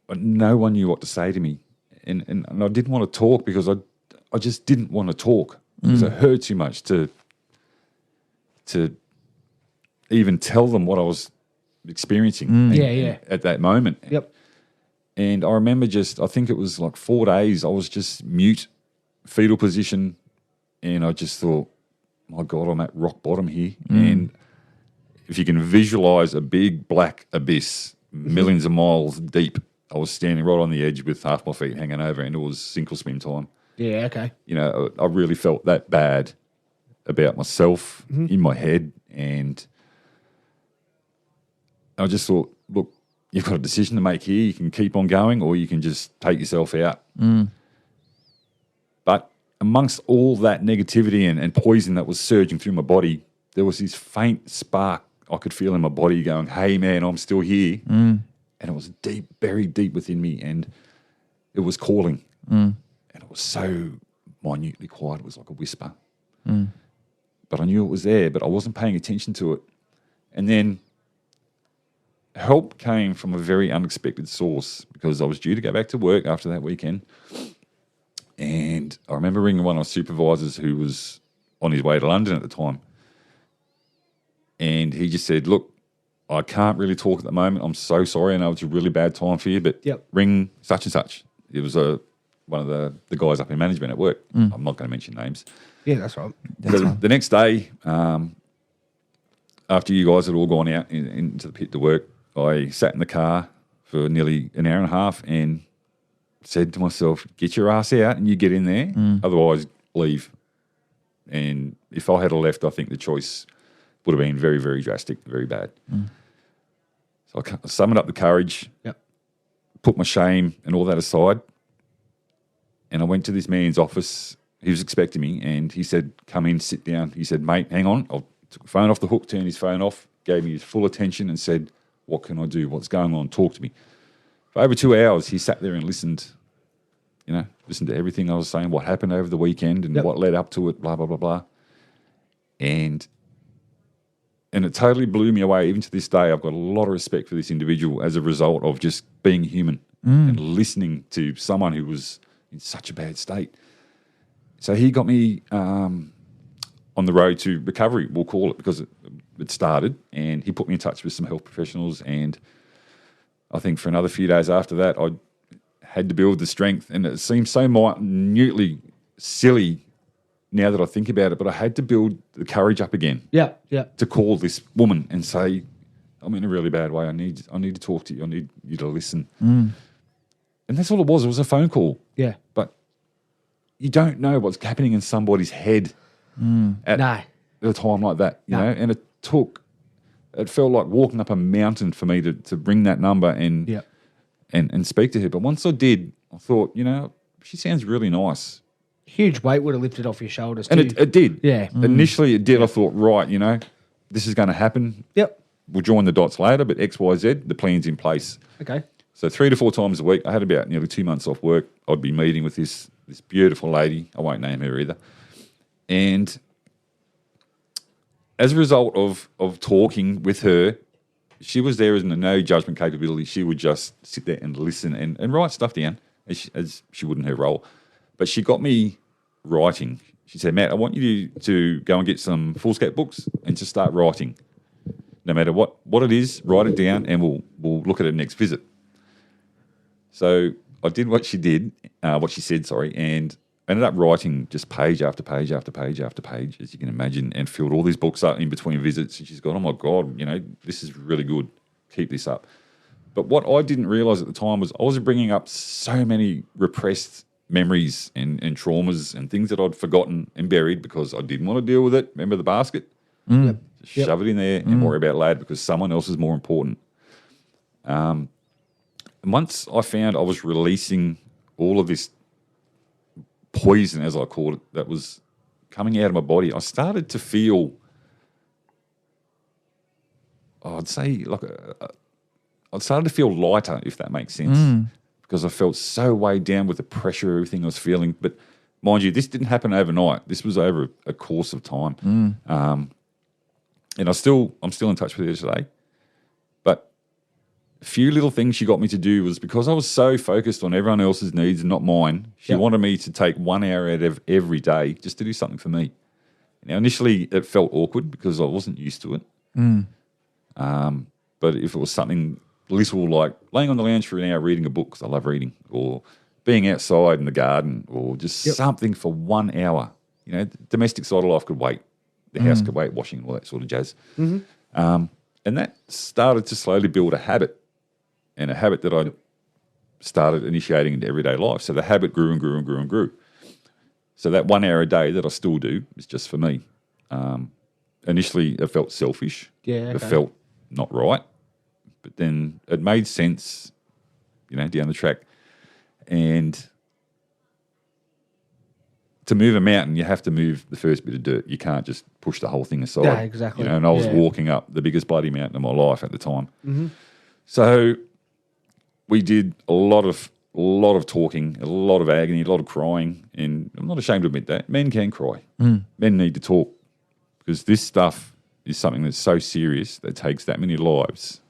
no one knew what to say to me. And I didn't want to talk because I just didn't want to talk because it hurt too much to even tell them what I was experiencing at that moment. Yep. And I remember I think it was like 4 days, I was just mute, fetal position, and I just thought, my God, I'm at rock bottom here. And if you can visualize a big black abyss, millions of miles deep, I was standing right on the edge with half my feet hanging over, and it was sink or swim time. Yeah, okay. I really felt that bad about myself in my head, and I just thought, look, you've got a decision to make here. You can keep on going, or you can just take yourself out. But amongst all that negativity and poison that was surging through my body, there was this faint spark I could feel in my body going, hey, man, I'm still here. And it was deep, buried deep within me, and it was calling. And it was so minutely quiet. It was like a whisper. But I knew it was there, but I wasn't paying attention to it. And then help came from a very unexpected source because I was due to go back to work after that weekend. And I remember ringing one of my supervisors who was on his way to London at the time. And he just said, look, I can't really talk at the moment. I'm so sorry. I know it's a really bad time for you, but ring such and such. It was one of the guys up in management at work. I'm not going to mention names. Yeah, that's right. The next day, after you guys had all gone out into the pit to work, I sat in the car for nearly an hour and a half and said to myself, get your ass out and you get in there, otherwise leave. And if I had left, I think the choice would have been very, very drastic, very bad. So I summoned up the courage, put my shame and all that aside, and I went to this man's office. He was expecting me, and he said, "Come in, sit down." He said, "Mate, hang on." I took the phone off the hook, turned his phone off, gave me his full attention, and said, "What can I do? What's going on? Talk to me." For over 2 hours, he sat there and listened. Listened to everything I was saying, what happened over the weekend, and what led up to it, blah blah blah blah, and it totally blew me away. Even to this day, I've got a lot of respect for this individual as a result of just being human and listening to someone who was in such a bad state. So he got me on the road to recovery, we'll call it, because it started, and he put me in touch with some health professionals, and I think for another few days after that, I had to build the strength, and it seems so minutely silly now that I think about it, but I had to build the courage up again. Yeah. To call this woman and say, "I'm in a really bad way. I need to talk to you. I need you to listen." And that's all it was. It was a phone call. Yeah. But you don't know what's happening in somebody's head at a time like that, you know. And it felt like walking up a mountain for me to bring that number and speak to her. But once I did, I thought, she sounds really nice. Huge weight would have lifted off your shoulders too. And it did. Yeah. Initially it did. I thought, right, this is going to happen. Yep. We'll join the dots later, but X, Y, Z, the plan's in place. Okay. So 3 to 4 times a week, I had about nearly 2 months off work. I'd be meeting with this beautiful lady. I won't name her either. And as a result of talking with her, she was there as no judgment capability. She would just sit there and listen and write stuff down as she would in her role. But she got me writing. She said, "Matt, I want you to go and get some foolscap books and just start writing. No matter what it is, write it down, and we'll look at it next visit." So I did what she said, and ended up writing just page after page after page after page, as you can imagine, and filled all these books up in between visits. And she's gone, "Oh my God, this is really good. Keep this up." But what I didn't realise at the time was I was bringing up so many repressed memories and traumas and things that I'd forgotten and buried because I didn't want to deal with it. Remember the basket? Shove it in there and worry about it later because someone else is more important. And once I found I was releasing all of this poison, as I called it, that was coming out of my body, I started to feel, I'd say, I started to feel lighter, if that makes sense, because I felt so weighed down with the pressure of everything I was feeling. But mind you, this didn't happen overnight. This was over a course of time. And I'm still in touch with her today. But a few little things she got me to do was because I was so focused on everyone else's needs and not mine, she wanted me to take 1 hour out of every day just to do something for me. Now, initially, it felt awkward because I wasn't used to it. But if it was something little like laying on the lounge for an hour reading a book, because I love reading, or being outside in the garden, or just something for 1 hour. The domestic side of life could wait. The house could wait, washing and all that sort of jazz. And that started to slowly build a habit, and a habit that I started initiating into everyday life. So the habit grew and grew and grew and grew. So that 1 hour a day that I still do is just for me. Initially, it felt selfish. It felt not right. But then it made sense, down the track. And to move a mountain, you have to move the first bit of dirt. You can't just push the whole thing aside. Yeah, exactly. And I was walking up the biggest bloody mountain of my life at the time. So we did a lot of talking, a lot of agony, a lot of crying. And I'm not ashamed to admit that. Men can cry. Men need to talk because this stuff is something that's so serious that takes that many lives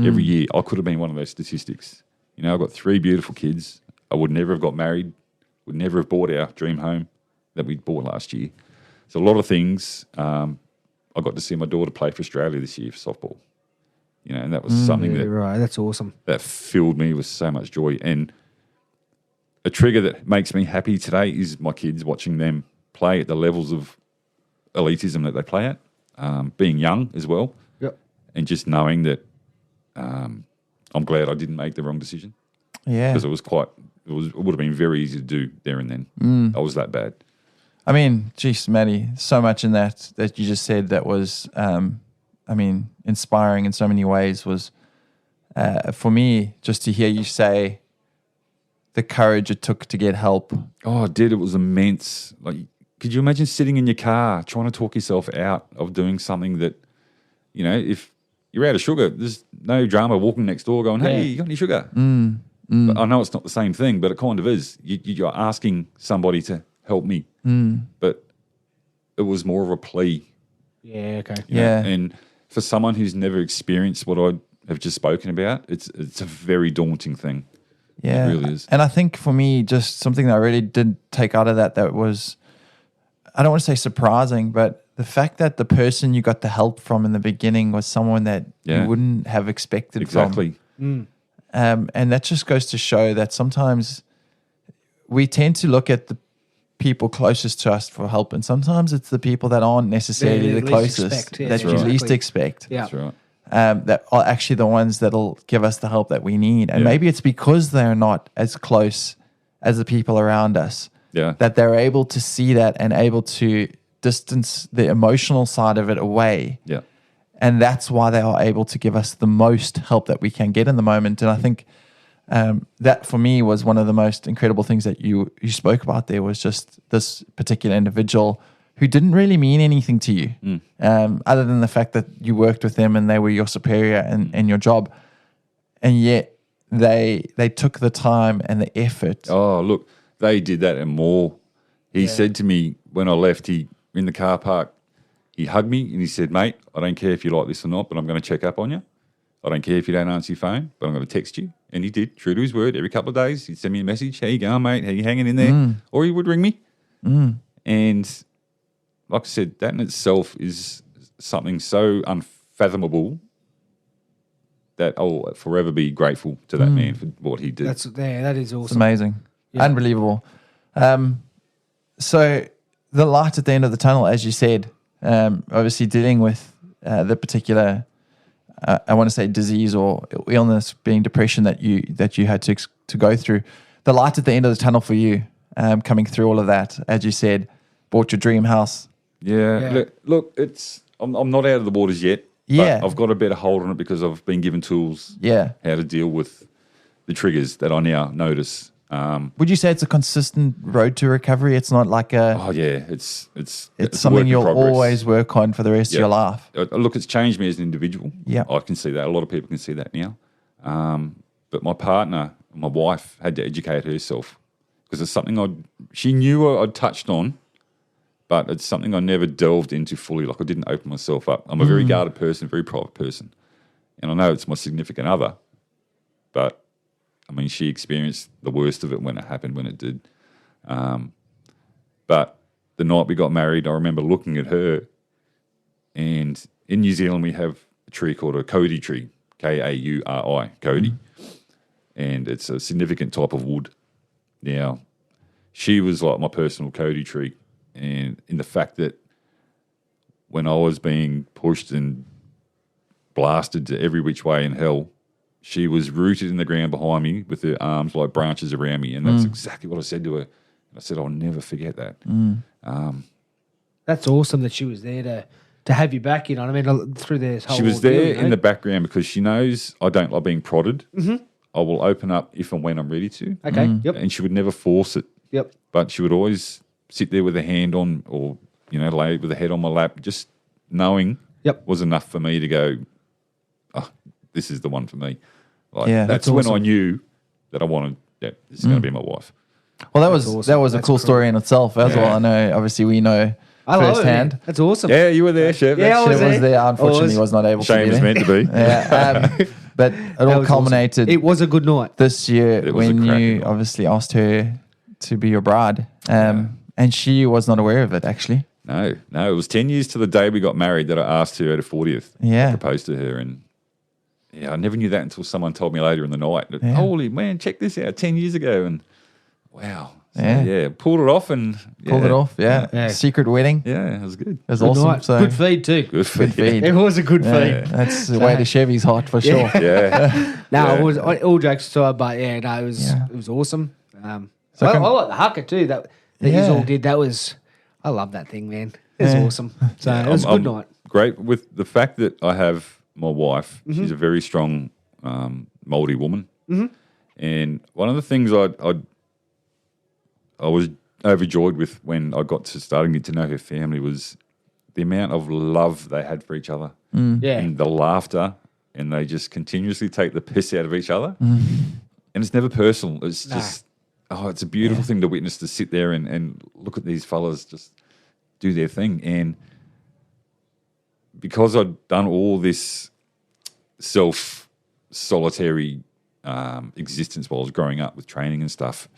every year. I could have been one of those statistics. I've got 3 beautiful kids. I would never have got married, would never have bought our dream home that we bought last year. So a lot of things. I got to see my daughter play for Australia this year for softball. And that was something that's awesome. That filled me with so much joy. And a trigger that makes me happy today is my kids, watching them play at the levels of elitism that they play at, being young as well. And just knowing that I'm glad I didn't make the wrong decision. Yeah. Because it would have been very easy to do there and then. I was that bad. I mean, geez, Matty, so much in that you just said that was, inspiring in so many ways was, for me, just to hear you say the courage it took to get help. Oh, it was immense. Like, could you imagine sitting in your car trying to talk yourself out of doing something that, if you're out of sugar, there's no drama walking next door going, hey, you got any sugar? But I know it's not the same thing, but it kind of is. You're asking somebody to help me. But it was more of a plea. Yeah, okay. And for someone who's never experienced what I have just spoken about, it's a very daunting thing. Yeah. It really is. And I think for me, just something that I really did take out of that was, I don't want to say surprising, but the fact that the person you got the help from in the beginning was someone that you wouldn't have expected exactly. from. And that just goes to show that sometimes we tend to look at the people closest to us for help, and sometimes it's the people that aren't necessarily the closest that you least expect. Yeah. That's right. That are actually the ones that'll give us the help that we need. And maybe it's because they're not as close as the people around us that they're able to see that and able to distance the emotional side of it away. Yeah. And that's why they are able to give us the most help that we can get in the moment. And I think that for me was one of the most incredible things that you spoke about there, was just this particular individual who didn't really mean anything to you, other than the fact that you worked with them and they were your superior in your job. And yet they took the time and the effort. Oh, look, they did that and more. He said to me when I left, in the car park, he hugged me and he said, mate, I don't care if you like this or not, but I'm going to check up on you. I don't care if you don't answer your phone, but I'm going to text you. And he did, true to his word. Every couple of days, he'd send me a message. How you going, mate? How you hanging in there? Or he would ring me. And like I said, that in itself is something so unfathomable that I'll forever be grateful to that man for what he did. That is awesome. It's amazing. Yeah. Unbelievable. So the light at the end of the tunnel, as you said, obviously dealing with the particular, I want to say disease or illness, being depression that you had to go through. The light at the end of the tunnel for you, coming through all of that, as you said, bought your dream house. Yeah. Look, I'm not out of the waters yet. Yeah. But I've got a better hold on it because I've been given tools how to deal with the triggers that I now notice. Would you say it's a consistent road to recovery? It's not like a... Oh, yeah. It's something you'll always work on for the rest of your life. Look, it's changed me as an individual. Yeah. I can see that. A lot of people can see that now. But my partner, my wife, had to educate herself because it's something she knew I'd touched on, but it's something I never delved into fully. Like I didn't open myself up. I'm a very guarded person, very private person. And I know it's my significant other, but I mean, she experienced the worst of it when it happened, when it did. But the night we got married, I remember looking at her, and in New Zealand we have a tree called a Kauri tree, Kauri, Kauri, and it's a significant type of wood. Now, she was like my personal Kauri tree, and in the fact that when I was being pushed and blasted to every which way in hell, she was rooted in the ground behind me with her arms like branches around me. And that's exactly what I said to her. I said, I'll never forget that. That's awesome that she was there to have you back, you know what I mean, through this whole She was there in the background because she knows I don't like being prodded. I will open up if and when I'm ready to. Okay, yep. And she would never force it. Yep. But she would always sit there with a hand on or, lay with a head on my lap, just knowing was enough for me to go, oh, this is the one for me. Like, that's when I knew that I wanted, this is going to be my wife. Well, that was a cool story in itself as well. I know, obviously, we know firsthand. That's awesome. Yeah, you were there, Chef. Yeah, I was there. Unfortunately, was not able to be there. Shame is meant to be. Yeah, but it all culminated. Awesome. It was a good night this year when you obviously asked her to be your bride, and she was not aware of it, actually. No, it was 10 years to the day we got married that I asked her at her 40th. Yeah. I proposed to her, and I never knew that until someone told me later in the night. Holy man, check this out, 10 years ago, and wow. So, pulled it off and... Pulled it off, Secret wedding. Yeah, it was good. It was awesome. Night. So, good feed too. Good feed. It was a good feed. That's the way to Chevy's heart for sure. No, it was all jokes aside, but it was awesome. I like the haka too that you all did. That was... I love that thing, man. It was awesome. So it was a good night. Great with the fact that I have my wife. She's a very strong Māori woman. Mm-hmm. And one of the things I was overjoyed with when I got to starting to get to know her family was the amount of love they had for each other. Yeah. And the laughter, and they just continuously take the piss out of each other. And it's never personal. It's just, it's a beautiful thing to witness, to sit there and look at these fellas just do their thing. And because I'd done all this solitary existence while I was growing up with training and stuff,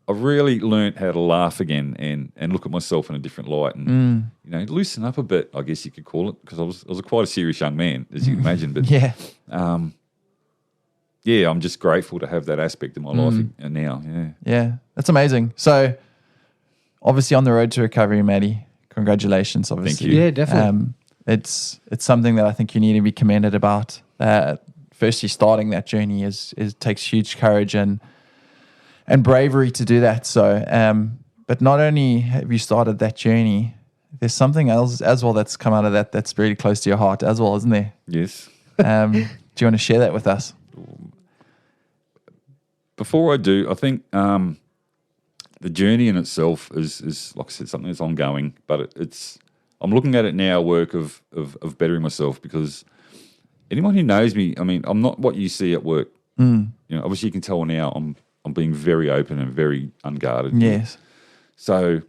I really learnt how to laugh again and look at myself in a different light and loosen up a bit, I guess you could call it, because I was quite a serious young man, as you can imagine. But I'm just grateful to have that aspect of my life now. Yeah, that's amazing. So, obviously, on the road to recovery, Matty, congratulations. Obviously, thank you. Yeah, definitely. It's something that I think you need to be commended about. Firstly, starting that journey takes huge courage and bravery to do that. So, but not only have you started that journey, there's something else as well that's come out of that that's really close to your heart as well, isn't there? Yes. Do you want to share that with us? Before I do, I think the journey in itself is like I said, something that's ongoing, but I'm looking at it now, work of bettering myself, because anyone who knows me, I mean, I'm not what you see at work. Obviously you can tell now I'm being very open and very unguarded. Yes. So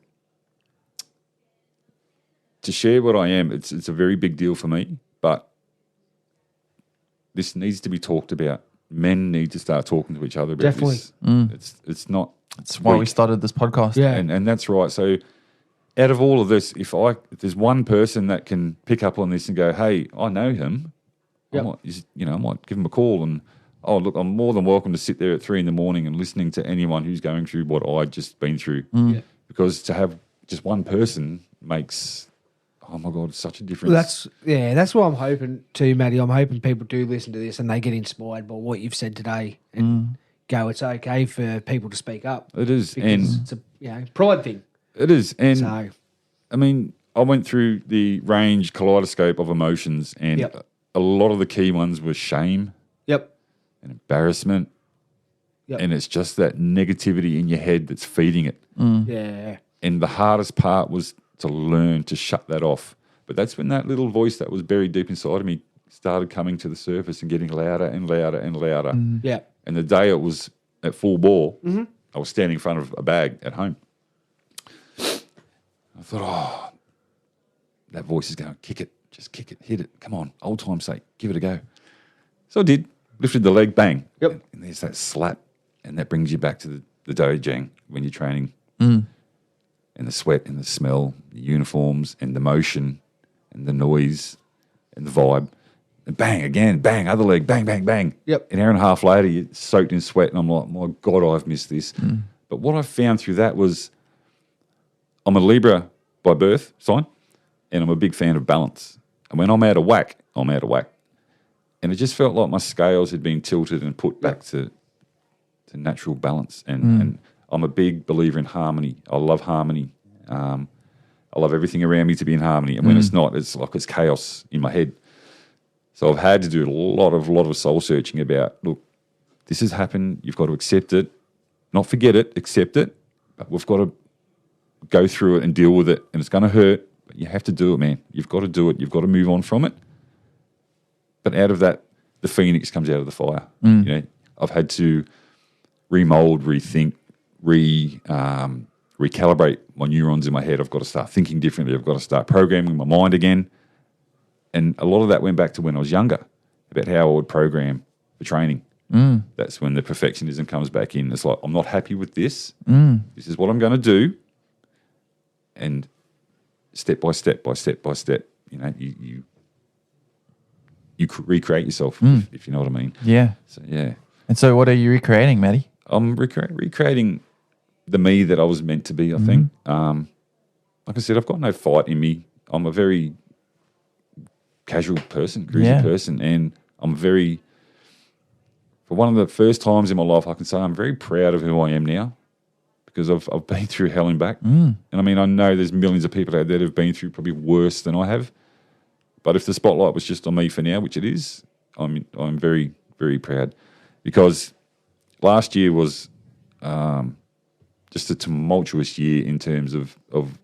to share what I am, it's a very big deal for me, but this needs to be talked about. Men need to start talking to each other about this. It's not. That's why we started this podcast. Yeah. And that's right. So out of all of this, if there's one person that can pick up on this and go, hey, I know him, I might give him a call and, oh, look, I'm more than welcome to sit there at 3 a.m. and listening to anyone who's going through what I just been through. Because to have just one person makes, oh my God, such a difference. That's what I'm hoping too, Matty. I'm hoping people do listen to this and they get inspired by what you've said today and go, it's okay for people to speak up. It is. And it's a pride thing. It is. And so, I mean, I went through the range kaleidoscope of emotions, and a lot of the key ones were shame. Yep. And embarrassment. Yep. And it's just that negativity in your head that's feeding it. Yeah. And the hardest part was to learn to shut that off. But that's when that little voice that was buried deep inside of me started coming to the surface and getting louder and louder and louder. Yeah. And the day it was at full bore, I was standing in front of a bag at home. I thought, that voice is going, kick it, just kick it, hit it. Come on, old time's sake, give it a go. So I did, lifted the leg, bang. Yep. And there's that slap, and that brings you back to the dojang when you're training. And the sweat and the smell, the uniforms and the motion and the noise and the vibe. And bang, again, bang, other leg, bang, bang, bang. Yep. An hour and a half later, you're soaked in sweat, and I'm like, my God, I've missed this. But what I found through that was I'm a Libra by birth sign, and I'm a big fan of balance. And when I'm out of whack, I'm out of whack. And it just felt like my scales had been tilted and put back to natural balance. And I'm a big believer in harmony. I love harmony. I love everything around me to be in harmony. And when it's not, it's like it's chaos in my head. So I've had to do a lot of soul searching about, look, this has happened. You've got to accept it. Not forget it, accept it. But we've got to go through it and deal with it. And it's going to hurt, but you have to do it, man. You've got to do it. You've got to move on from it. But out of that, the phoenix comes out of the fire. I've had to remold, rethink, recalibrate my neurons in my head. I've got to start thinking differently. I've got to start programming my mind again. And a lot of that went back to when I was younger, about how I would program for training. That's when the perfectionism comes back in. It's like, I'm not happy with this. This is what I'm going to do. And step by step by step by step, you recreate yourself, if you know what I mean. Yeah. So, yeah. And so what are you recreating, Matty? I'm recreating the me that I was meant to be, I think. Like I said, I've got no fight in me. I'm a very casual person, cruisy person, and I'm for one of the first times in my life, I can say I'm very proud of who I am now, because I've been through hell and back. And I mean, I know there's millions of people out there that have been through probably worse than I have. But if the spotlight was just on me for now, which it is, I'm very very proud, because last year was just a tumultuous year in terms of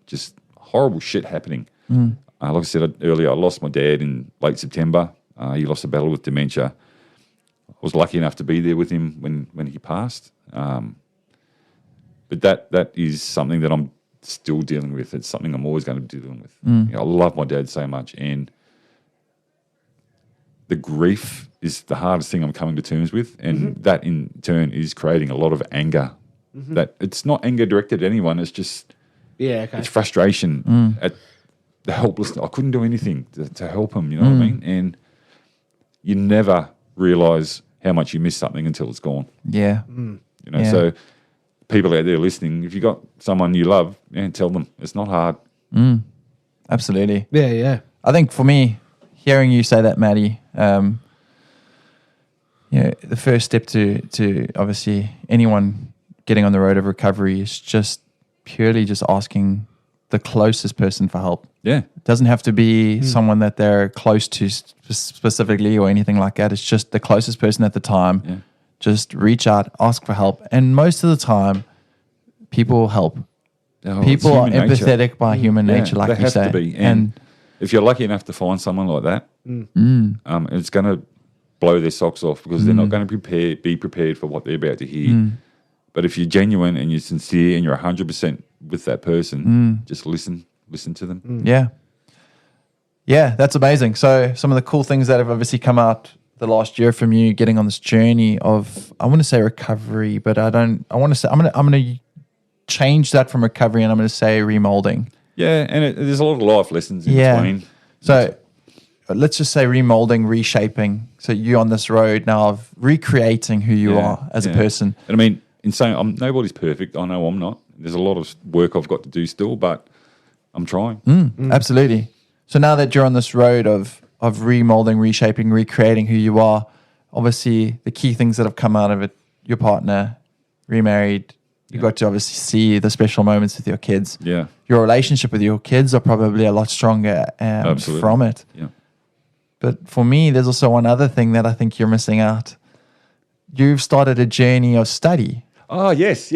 just horrible shit happening. Like I said earlier, I lost my dad in late September. He lost a battle with dementia. I was lucky enough to be there with him when he passed. But that is something that I'm still dealing with. It's something I'm always going to be dealing with. I love my dad so much, and the grief is the hardest thing I'm coming to terms with, and that in turn is creating a lot of anger. That it's not anger directed at anyone. It's just it's frustration at the helplessness. I couldn't do anything to help him. You know what I mean? And you never realise how much you miss something until it's gone. Yeah. You know, so people out there listening, if you got someone you love, tell them. It's not hard. Absolutely. Yeah. I think for me, hearing you say that, Matty, the first step to obviously anyone getting on the road of recovery is just purely just asking the closest person for help. Yeah. It doesn't have to be someone that they're close to specifically or anything like that. It's just the closest person at the time. Yeah. Just reach out, ask for help. And most of the time, people help. People are empathetic by human nature, like you say. Have to be. And if you're lucky enough to find someone like that, it's going to blow their socks off, because they're not going to be prepared for what they're about to hear. But if you're genuine and you're sincere and you're 100% with that person, just listen to them. Yeah, that's amazing. So some of the cool things that have obviously come out the last year from you getting on this journey of, I want to say recovery, but I'm going to change that from recovery, and I'm going to say remolding. Yeah, and there's a lot of life lessons in between. So let's just say remolding, reshaping. So you're on this road now of recreating who you are as a person. And I mean, in saying nobody's perfect, I know I'm not. There's a lot of work I've got to do still, but I'm trying. Absolutely. So now that you're on this road of remolding, reshaping, recreating who you are, obviously the key things that have come out of it, your partner, remarried, you got to obviously see the special moments with your kids. Yeah. Your relationship with your kids are probably a lot stronger from it. Yeah. But for me, there's also one other thing that I think you're missing out. You've started a journey of study. Oh, yes.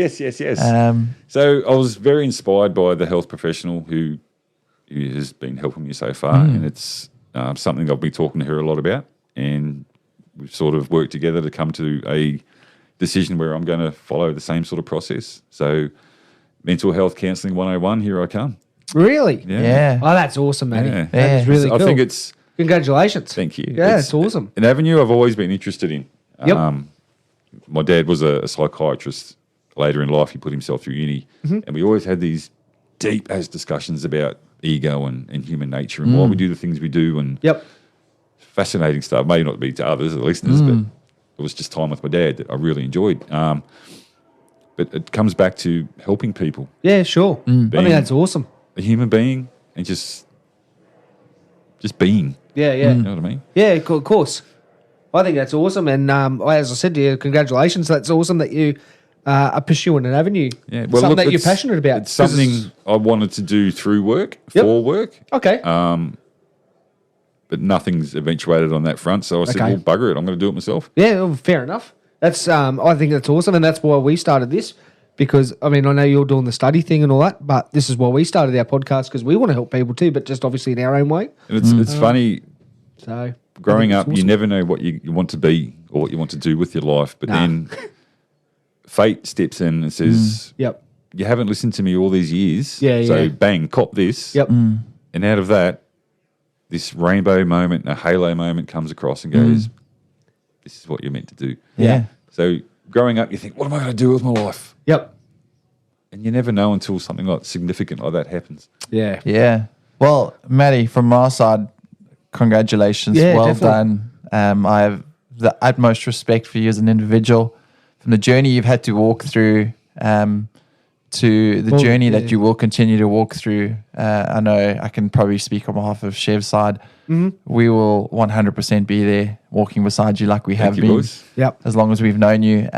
So I was very inspired by the health professional who has been helping me so far, and it's something I've been talking to her a lot about, and we've sort of worked together to come to a decision where I'm going to follow the same sort of process. So mental health counselling 101, here I come. Really? Yeah. Oh, that's awesome, Matty. Yeah. That is really cool. I think it's... Congratulations. Thank you. Yeah, it's awesome. An avenue I've always been interested in. Yep. My dad was a psychiatrist. Later in life, he put himself through uni. And we always had these deep-as discussions about ego and human nature and why we do the things we do. And fascinating stuff. May not be to others, the listeners, but it was just time with my dad that I really enjoyed. But it comes back to helping people. Yeah, sure. I think that's awesome. A human being and just being. Yeah. You know what I mean? Yeah, of course. I think that's awesome. And as I said to you, congratulations. That's awesome that you are pursuing an avenue. Yeah. Well, something that you're passionate about. It's something I wanted to do through work, for work. Okay. But nothing's eventuated on that front. So I said, well, bugger it. I'm going to do it myself. Yeah, well, fair enough. That's I think that's awesome. And that's why we started this. Because, I mean, I know you're doing the study thing and all that, but this is why we started our podcast, because we want to help people too, but just obviously in our own way. And it's funny. So growing up, you never know what you want to be or what you want to do with your life. But then fate steps in and says, yep, you haven't listened to me all these years. Yeah, so bang, cop this. Yep. And out of that, this rainbow moment, a halo moment comes across and goes, this is what you're meant to do. Yeah. So growing up, you think, what am I going to do with my life? Yep. And you never know until something like significant like that happens. Yeah. Yeah. Well, Matty, from our side, congratulations. Yeah, well definitely. done. I have the utmost respect for you as an individual, from the journey you've had to walk through to the journey that you will continue to walk through. I know I can probably speak on behalf of Chev's side. We will 100% be there walking beside you like we have been. Boys. Yep. As long as we've known you.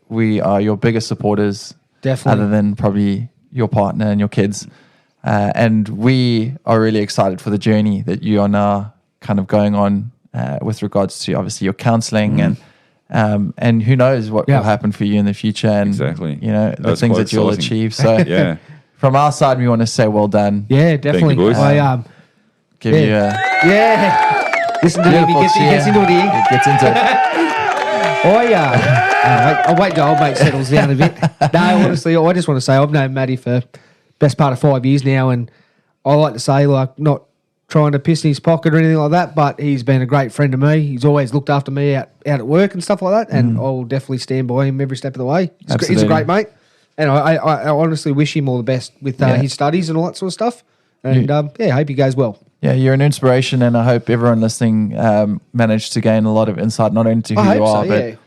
We are your biggest supporters. Definitely. Other than probably your partner and your kids. And we are really excited for the journey that you are now kind of going on with regards to obviously your counselling and who knows what will happen for you in the future and exactly, the things that you'll achieve. So yeah, from our side, we want to say well done. Yeah, definitely. Thank you, boys. I give you a listen to him. He gets into it here. He gets into it. I'll wait till old mate settles down a bit. No, honestly, I just want to say I've known Matty for best part of 5 years now, and I like to say, like, not trying to piss in his pocket or anything like that, but he's been a great friend to me. He's always looked after me out at work and stuff like that, and I'll definitely stand by him every step of the way. He's a great mate, and I honestly wish him all the best with his studies and all that sort of stuff. And I hope he goes well. Yeah, you're an inspiration, and I hope everyone listening managed to gain a lot of insight, not only to who you are, but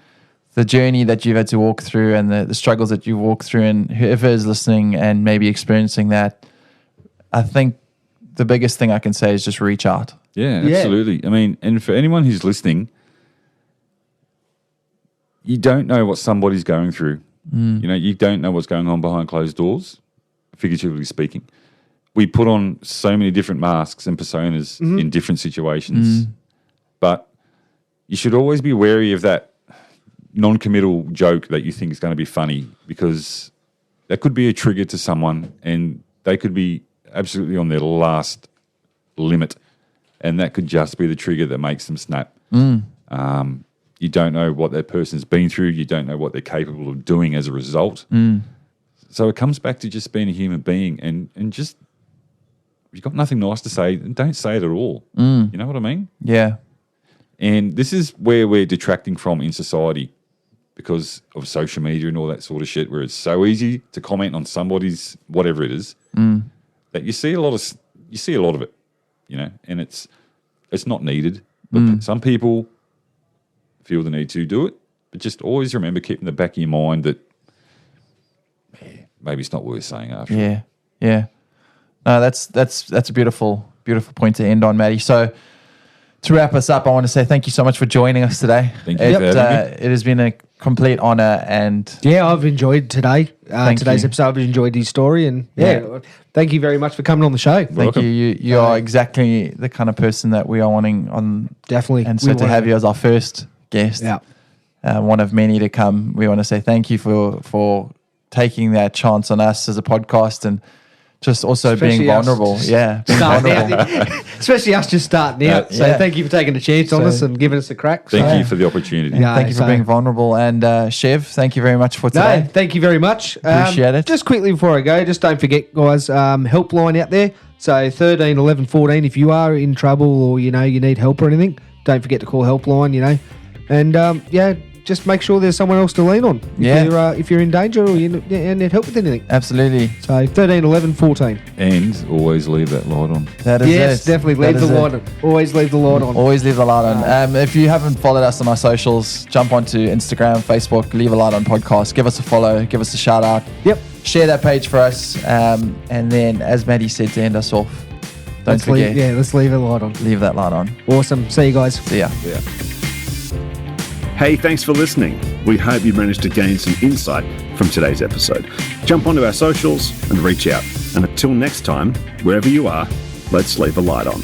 the journey that you've had to walk through and the struggles that you've walked through. And whoever is listening and maybe experiencing that, I think the biggest thing I can say is just reach out. Yeah, absolutely. I mean, and for anyone who's listening, you don't know what somebody's going through. You don't know what's going on behind closed doors, figuratively speaking. We put on so many different masks and personas in different situations. But you should always be wary of that non-committal joke that you think is going to be funny, because that could be a trigger to someone and they could be absolutely on their last limit, and that could just be the trigger that makes them snap. You don't know what that person's been through. You don't know what they're capable of doing as a result. So it comes back to just being a human being and just, if you've got nothing nice to say, don't say it at all. You know what I mean? Yeah. And this is where we're detracting from in society because of social media and all that sort of shit, where it's so easy to comment on somebody's whatever it is that you see a lot of it, and it's not needed. But some people feel the need to do it, but just always remember, keep in the back of your mind that maybe it's not worth saying after. Yeah. No, that's a beautiful point to end on, Matty. So to wrap us up, I want to say thank you so much for joining us today. Thank you for having me. It has been a complete honor, and I've enjoyed today's episode. I've enjoyed his story, and thank you very much for coming on the show. Thank you. You are exactly the kind of person that we are wanting on. Definitely. And so to have you as our first guest, one of many to come, we want to say thank you for taking that chance on us as a podcast, and just also being vulnerable. Being vulnerable. Especially us just starting out. So thank you for taking a chance on us and giving us a crack. Thank you for the opportunity. Thank you for being vulnerable. And Chev, thank you very much for today. No, thank you very much. Appreciate it. Just quickly before I go, just don't forget, guys, helpline out there. So 13, 11, 14, if you are in trouble or, you need help or anything, don't forget to call helpline, And, just make sure there's someone else to lean on if you're in danger or you need help with anything. Absolutely. So 13, 11, 14. And always leave that light on. That is yes, definitely leave the light on. Always leave the light on. Always leave the light on. If you haven't followed us on our socials, jump onto Instagram, Facebook, Leave a Light On Podcast. Give us a follow. Give us a shout out. Yep. Share that page for us. And then, as Matty said, to end us off, don't forget. Let's leave a light on. Leave that light on. Awesome. See you guys. See ya. Yeah. Hey, thanks for listening. We hope you managed to gain some insight from today's episode. Jump onto our socials and reach out. And until next time, wherever you are, let's leave a light on.